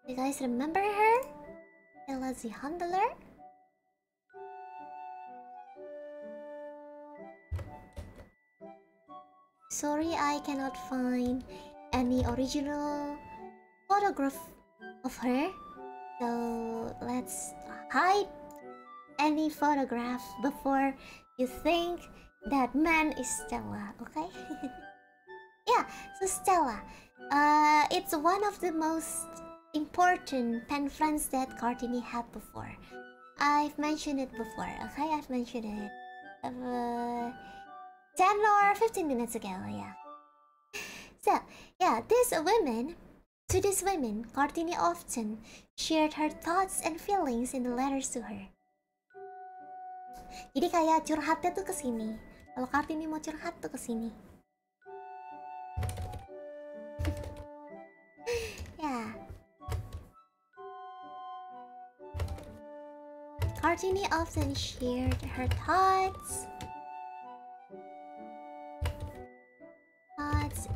You guys remember her? Layla the handler? Sorry, I cannot find any original photograph of her. So let's hide any photograph before you think that man is Stella, okay? Yeah, so Stella. It's one of the most important pen friends that Kartini had before. I've mentioned it before, okay? I've mentioned it 10 or 15 minutes ago, yeah. So, yeah, to these women, Kartini often shared her thoughts and feelings in the letters to her. Jadi kayak curhatnya tuh kesini. Kalau Kartini mau curhat tuh kesini. Yeah. Kartini often shared her thoughts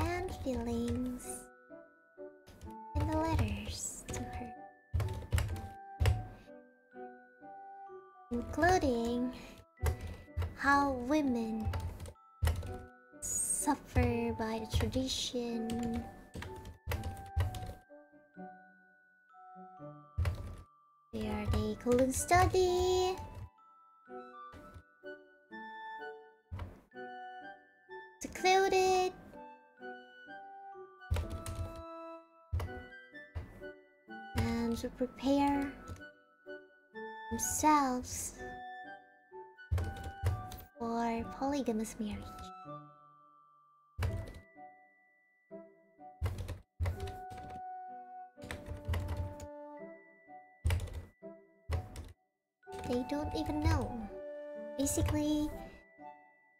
and feelings in the letters to her, including how women suffer by the tradition, where they couldn't study, secluded, and to prepare themselves for polygamous marriage. They don't even know. Basically,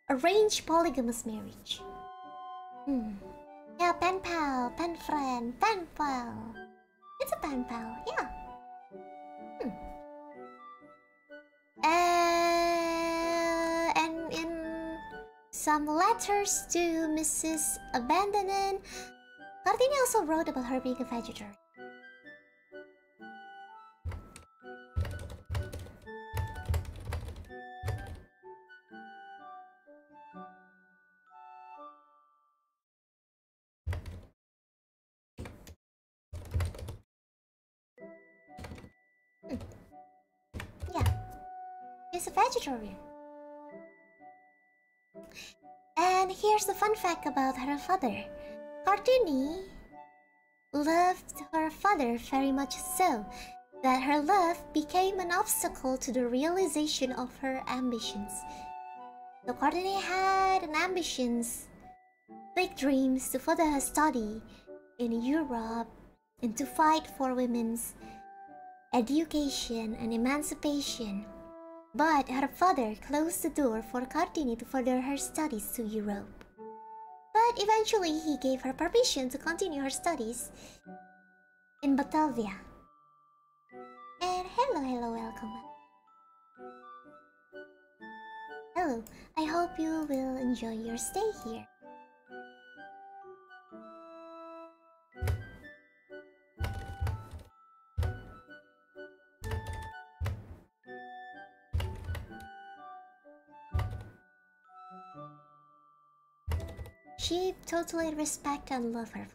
arranged polygamous marriage. Yeah, pen pal, pen friend, pen pal. It's a pen pal, yeah. And in some letters to Mrs. Abandonen, Kartini also wrote about her being a vegetarian. Yeah, she's a vegetarian. And here's the fun fact about her father. Kartini loved her father very much so that her love became an obstacle to the realization of her ambitions. So Kartini had an ambitions, big dreams to further her study in Europe and to fight for women's education and emancipation. But her father closed the door for Kartini to further her studies to Europe. But eventually he gave her permission to continue her studies in Batavia. And hello, welcome. Hello, I hope you will enjoy your stay here. She totally respect and love her.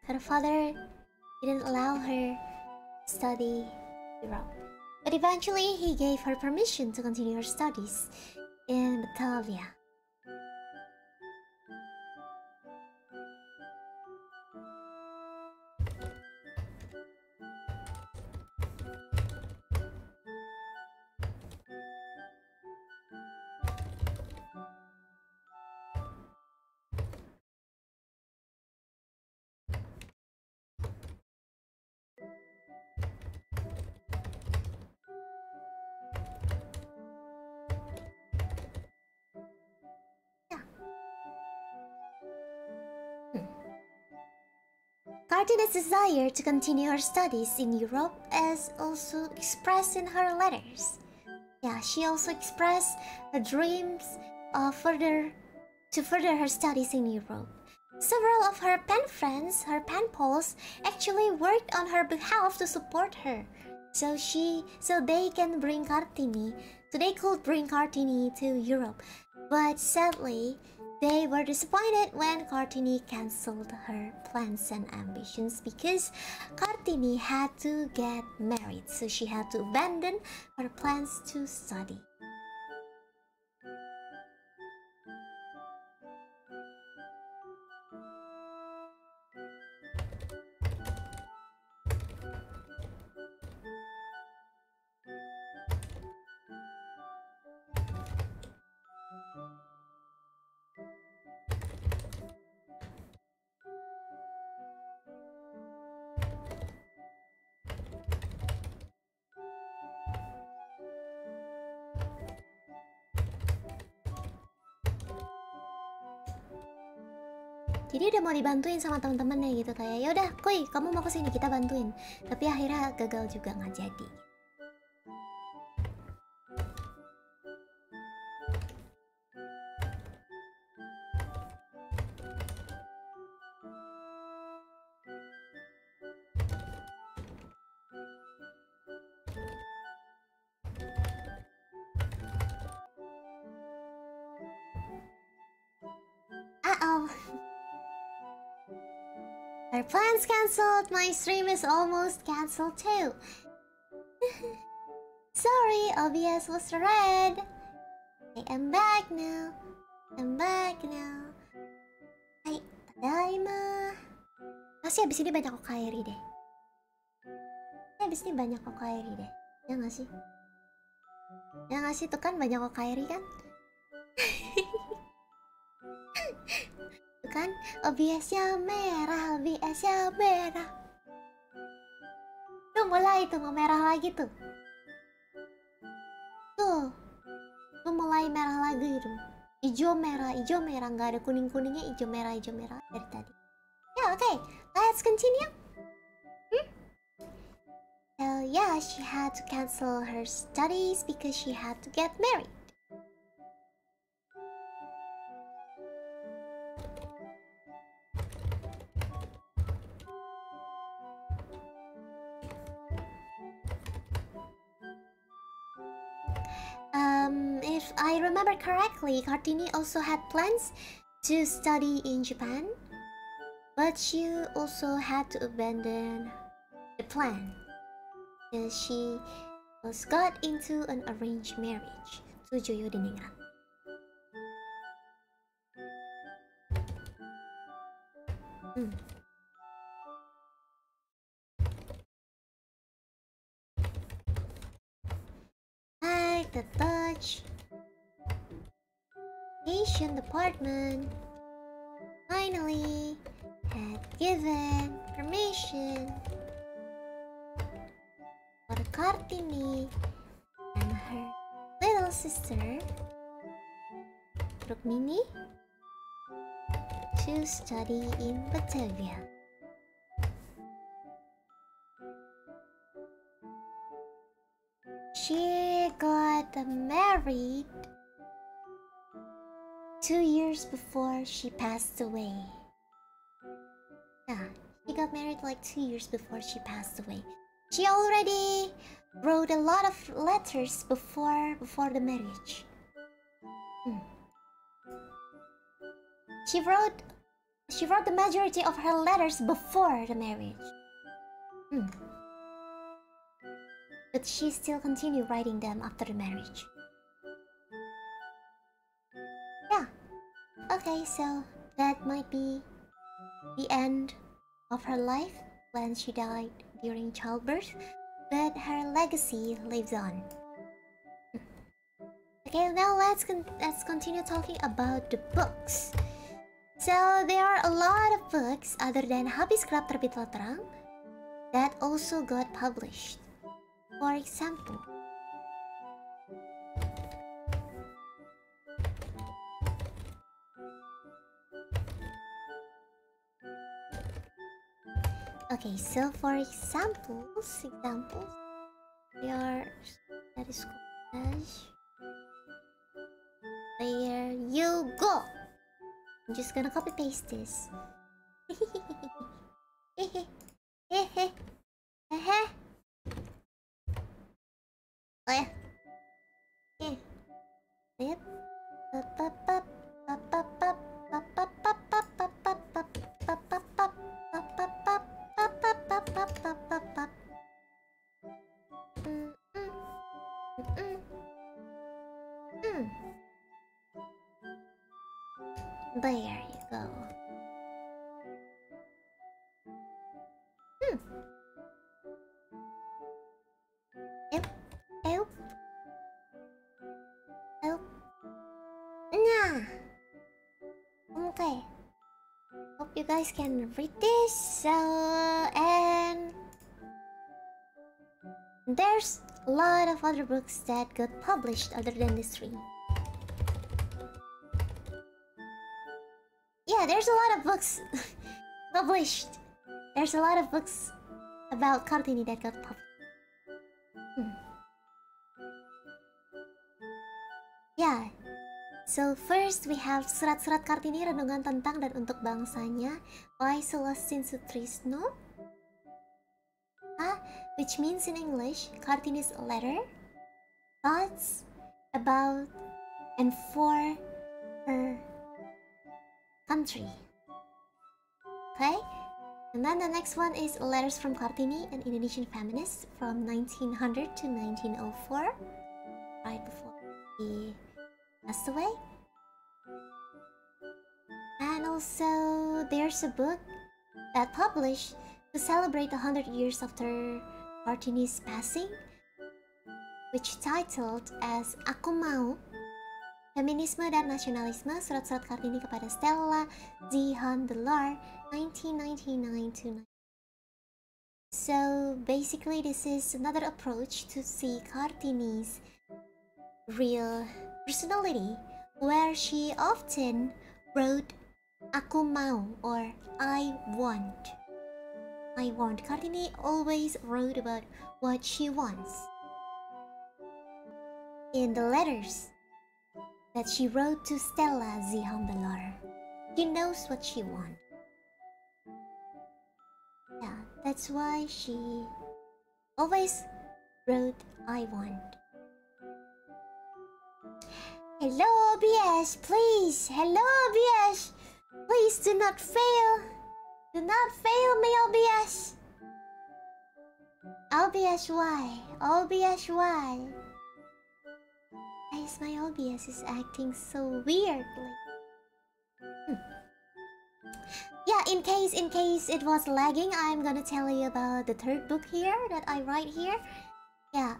Her father didn't allow her to study Europe, but eventually he gave her permission to continue her studies in Batavia. Kartini's desire to continue her studies in Europe is also expressed in her letters. Yeah, she also expressed her dreams to further her studies in Europe. Several of her pen friends, her pen pals, actually worked on her behalf to support her. So they could bring Kartini to Europe. But sadly, they were disappointed when Kartini cancelled her plans and ambitions because Kartini had to get married, so she had to abandon her plans to study. Jadi udah mau dibantuin sama teman-temannya gitu, kayak ya udah, kuy, kamu mau kesini kita bantuin. Tapi akhirnya gagal juga, nggak jadi. Uh-oh. Our plans cancelled. My stream is almost cancelled too. Sorry, OBS was red. I am back now. Hai, tadaima. Pasti abis ini banyak OKRI deh. Ya nggak sih? Ya nggak sih, tuh kan banyak OKRI kan? Tuh kan, OBS-nya merah. Tuh mulai tuh merah lagi tuh. Tuh mulai merah lagi tuh. Hijau merah, nggak ada kuning-kuningnya, hijau merah dari tadi. Yeah, okay, let's continue. So yeah, she had to cancel her studies because she had to get married. If I remember correctly, Kartini also had plans to study in Japan, but she also had to abandon the plan because she got into an arranged marriage. Sujoyo diningrat. Like the touch. Asian department finally had given permission for Kartini and her little sister Rukmini to study in Batavia. She got married 2 years before she passed away. Yeah, she got married like 2 years before she passed away. She already wrote a lot of letters before the marriage. She wrote the majority of her letters before the marriage. But she still continued writing them after the marriage. Yeah. Okay, so that might be the end of her life when she died during childbirth, but her legacy lives on. Okay, now let's continue talking about the books. So there are a lot of books other than Habis Kerap Terbitlah Terang that also got published. For example, Okay, so for examples, we are that is collage. There you go. I'm just gonna copy paste this. There you go. Yep. Help. Help. Nah. Okay. Hope you guys can read this. And there's a lot of other books that got published other than this three. Yeah, there's a lot of books published. There's a lot of books about Kartini that got published. Yeah. So first we have Surat-Surat Kartini, Renungan Tentang dan Untuk Bangsanya by Celestine Sutrisno, which means in English, Kartini's letter, thoughts about and for her country. Okay? And then the next one is Letters from Kartini, an Indonesian feminist from 1900 to 1904, right before he passed away. And also there's a book that published to celebrate 100 years after Kartini's passing, which titled as Aku Mau, Feminisme dan Nasionalisme, Surat-Surat Kartini kepada Stella Zihan Delar, 1999 to 19. So basically this is another approach to see Kartini's real personality, where she often wrote Aku Mau or I want. I want. Kartini always wrote about what she wants. In the letters that she wrote to Stella Zihan Delar, she knows what she wants. Yeah, that's why she always wrote I want. Hello OBS, please! Hello OBS! Please do not fail! Do not fail me, OBS! OBS, why? OBS, why? Guys, my OBS is acting so weirdly. Yeah, in case it was lagging, I'm gonna tell you about the third book here that I write here. Yeah,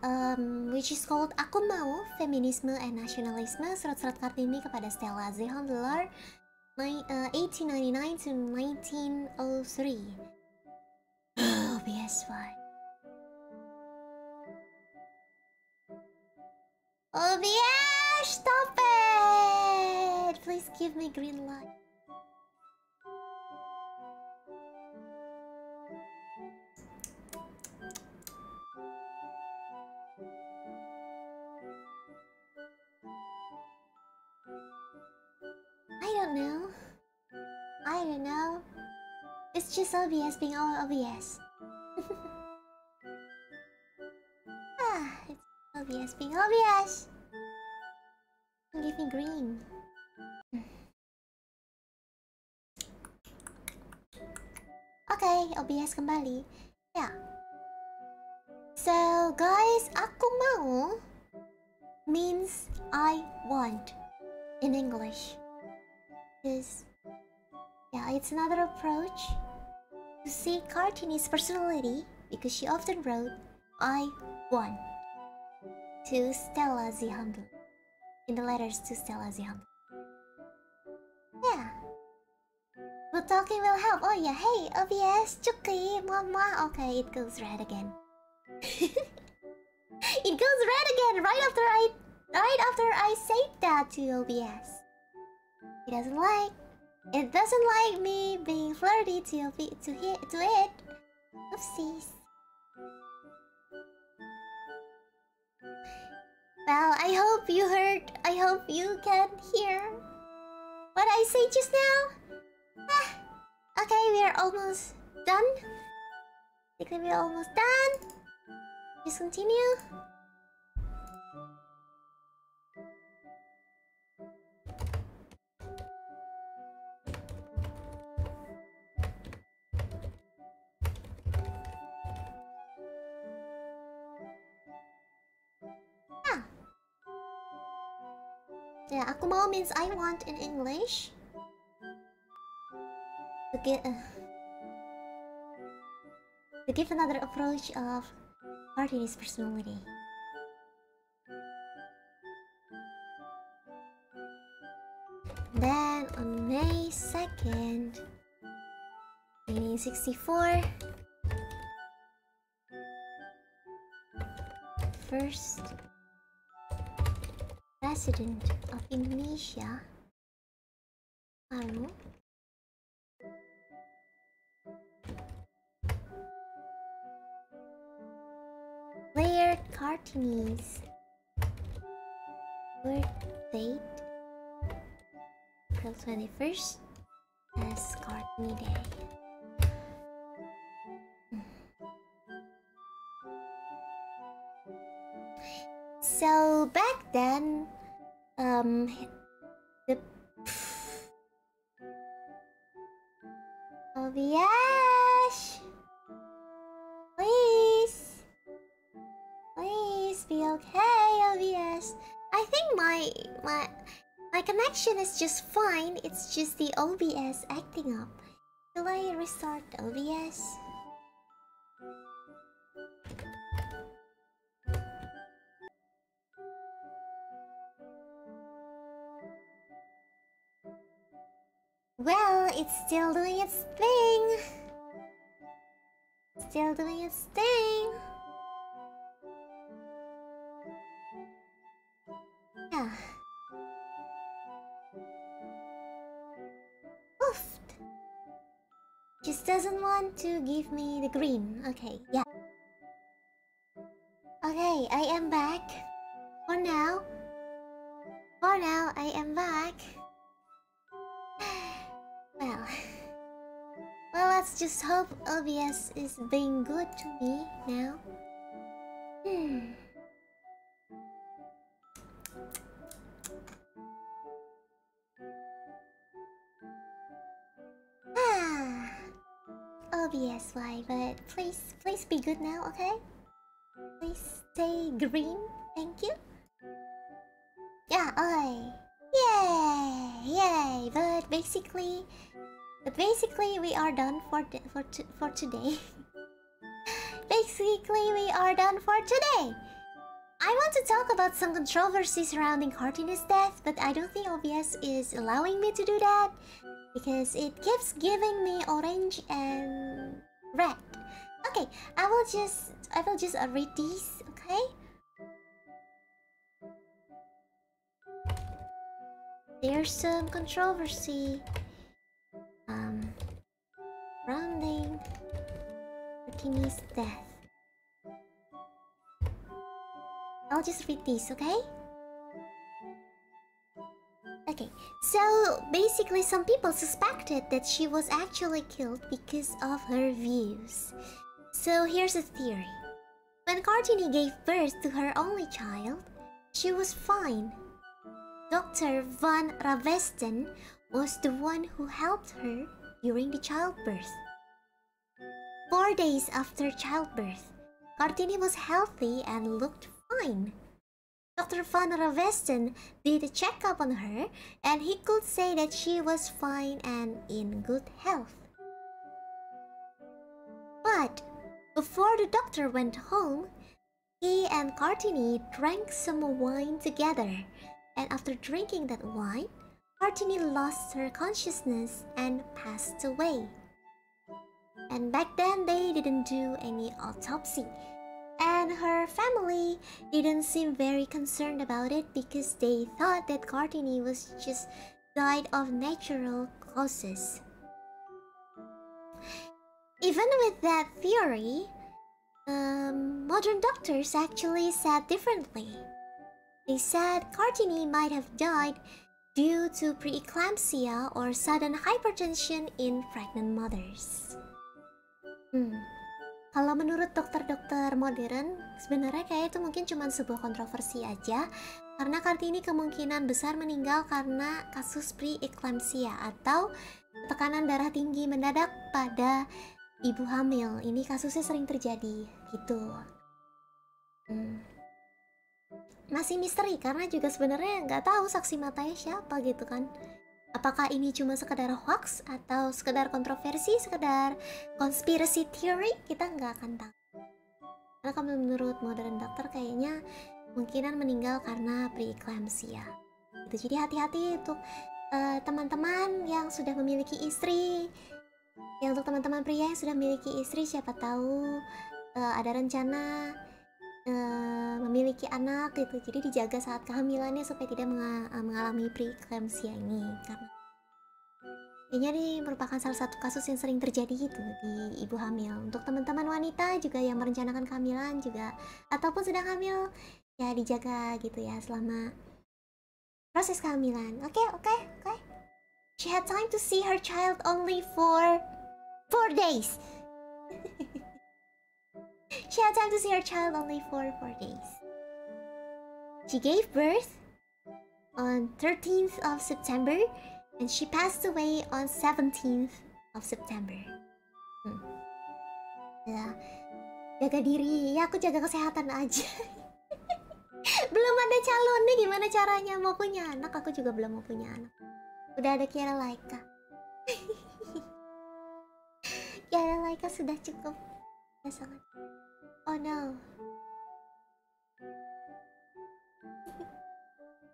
which is called Aku Mau, Feminisme and Nasionalisme, Surat-Surat Kartini kepada Stella Zihan Delar, 1899 to 1903. OBS, why? OBS, stop it! Please give me green light. I don't know. It's just OBS being all OBS. It's OBS being OBS. Give me green. Okay, OBS kembali. Yeah. So guys, Aku Mau means I want in English. Yeah, it's another approach to see Kartini's personality, because she often wrote I want to Stella Zihan Delar in the letters to Stella Zihan Delar. Yeah. But talking will help. Oh yeah, hey OBS, Chucky, Mama. Okay, it goes red again. It goes red again right after I say that to OBS. It doesn't like me being flirty to it. Oopsies. Well, I hope you heard. I hope you can hear what I say just now. Okay, we are almost done. I think we are almost done. Just continue. Yeah, aku mau means I want in English. To give another approach of Kartini's personality. Then on May 2nd, 1964, first President of Indonesia, Layla Kartini's birth date, April 21st, as Kartini Day. So back then, the Obiash, please be okay, Obiash. I think my connection is just fine. It's just the OBS acting up. Shall I restart OBS? Well, it's still doing its thing. Still doing its thing. Yeah. Oofed. Just doesn't want to give me the green. Okay, yeah. Okay, I am back. For now, I am back. Well, let's just hope OBS is being good to me now. OBS, why? But please be good now, okay? Please stay green, thank you. Yeah, okay. Yay! But basically, we are done for today. Basically, we are done for today. I want to talk about some controversy surrounding Kartini's death, but I don't think OBS is allowing me to do that because it keeps giving me orange and red. Okay, I will just read these, okay? There's some controversy surrounding Kartini's death. I'll just read these, okay? Okay, so basically some people suspected that she was actually killed because of her views. So here's a theory. When Kartini gave birth to her only child, she was fine. Dr. Van Ravesten was the one who helped her during the childbirth. 4 days after childbirth, Kartini was healthy and looked fine. Dr. Van Ravesten did a checkup on her and he could say that she was fine and in good health. But before the doctor went home, he and Kartini drank some wine together, and after drinking that wine, Kartini lost her consciousness and passed away. And back then they didn't do any autopsy, and her family didn't seem very concerned about it because they thought that Kartini was just died of natural causes. even with that theory, modern doctors actually said differently. They said Kartini might have died due to preeclampsia or sudden hypertension in pregnant mothers. Kalau menurut dokter-dokter modern, sebenarnya kayak itu mungkin cuma sebuah kontroversi aja, karena Kartini kemungkinan besar meninggal karena kasus preeclampsia atau tekanan darah tinggi mendadak pada ibu hamil. Ini kasusnya sering terjadi, gitu. Masih misteri karena juga sebenarnya nggak tahu saksi matanya siapa gitu kan. Apakah ini cuma sekedar hoax atau sekedar kontroversi, sekedar conspiracy theory, kita nggak akan tahu. Karena kalau menurut modern doctor kayaknya kemungkinan meninggal karena preeclampsia. Gitu. Jadi hati-hati untuk teman-teman yang sudah memiliki istri. Ya, untuk teman-teman pria yang sudah memiliki istri, siapa tahu ada rencana memiliki anak gitu, jadi dijaga saat kehamilannya supaya tidak mengalami preeclampsia ini, karena kayaknya ini merupakan salah satu kasus yang sering terjadi gitu di ibu hamil. Untuk teman-teman wanita juga yang merencanakan kehamilan juga ataupun sedang hamil, ya dijaga gitu ya selama proses kehamilan. Oke. She had time to see her child only for 4 days. She had time to see her child only for 4 days. She gave birth on 13th of September and she passed away on 17th of September. Ya, jaga diri. Ya, aku jaga kesehatan aja. Belum ada calonnya, gimana caranya mau punya anak? Aku juga belum mau punya anak. Udah ada Kiara Laika. Kiara Laika sudah cukup. Ya sangat. Oh no.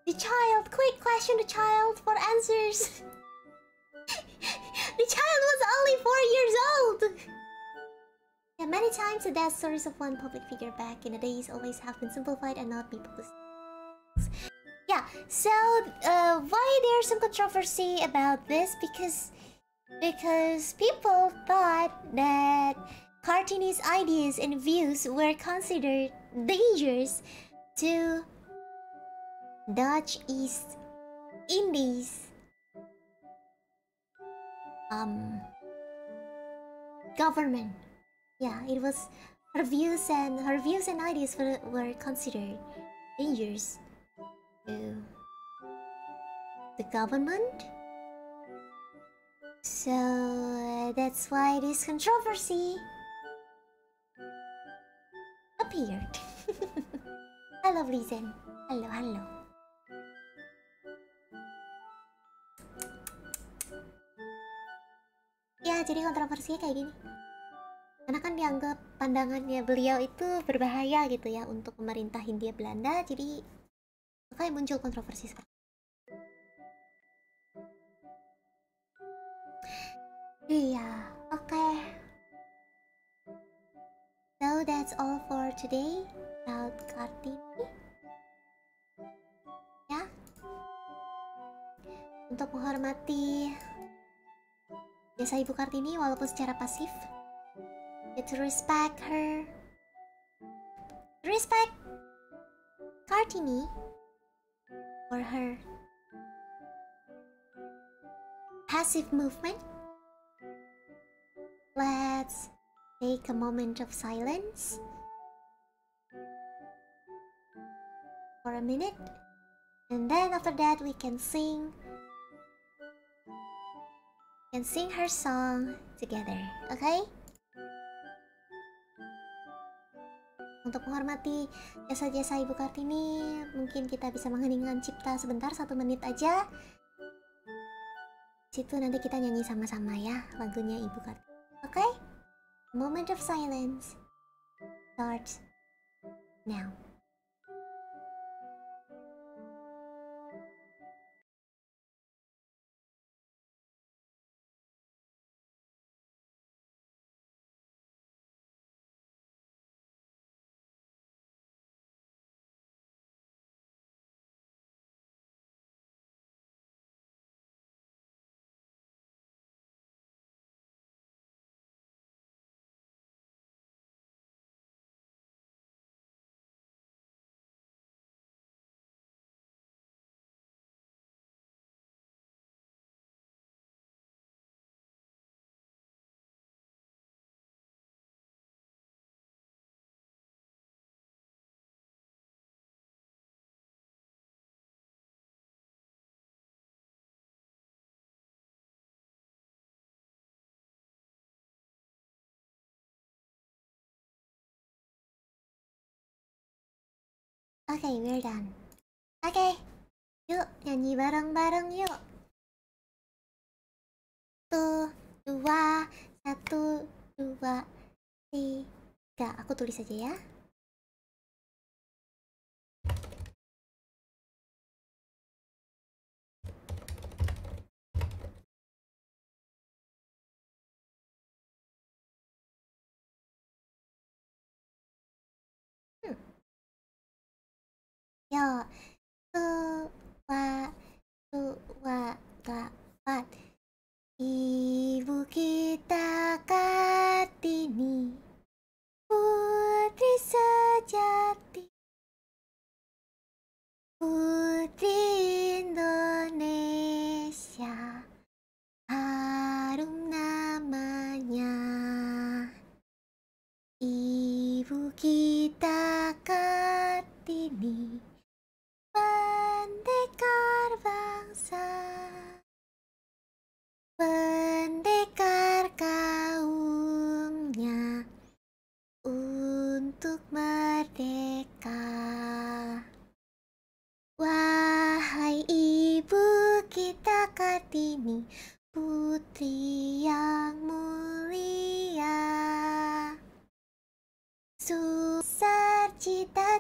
The child, quick, question the child for answers. The child was only 4 years old. Yeah, many times the death stories of one public figure back in the days always have been simplified and not be publicized. Yeah, so why there's some controversy about this? Because people thought that Kartini's ideas and views were considered dangerous to Dutch East Indies government. Yeah, it was her views and ideas were considered dangerous to the government. So that's why this controversy appeared. Hello, Lizen. Hello. Ya, jadi kontroversinya kayak gini. Karena kan dianggap pandangannya beliau itu berbahaya gitu ya untuk pemerintah Hindia Belanda, jadi makanya muncul kontroversi sekarang. Iya, oke. So that's all for today about Kartini. Ya. Untuk menghormati jasa Ibu Kartini walaupun secara pasif, to respect her, respect Kartini for her passive movement. Let's take a moment of silence for a minute, and then after that we can sing her song together, okay? Untuk menghormati jasa-jasa Ibu Kartini, mungkin kita bisa mengheningkan cipta sebentar, 1 menit aja. Situ nanti kita nyanyi sama-sama ya lagunya Ibu Kartini. Oke? Moment of silence starts now. Okay, we're done. Okay, yuk nyanyi bareng-bareng yuk. 1, 2, 1, 2, 3. Aku tulis aja ya. Yuk. 1, 2, 3, 4. Ibu kita Kartini, putri sejati, putri Indonesia, harum namanya. Ibu kita Kartini, pendekar bangsa, pendekar kaumnya untuk merdeka. Wahai ibu kita Kartini, putri yang mulia, susah cita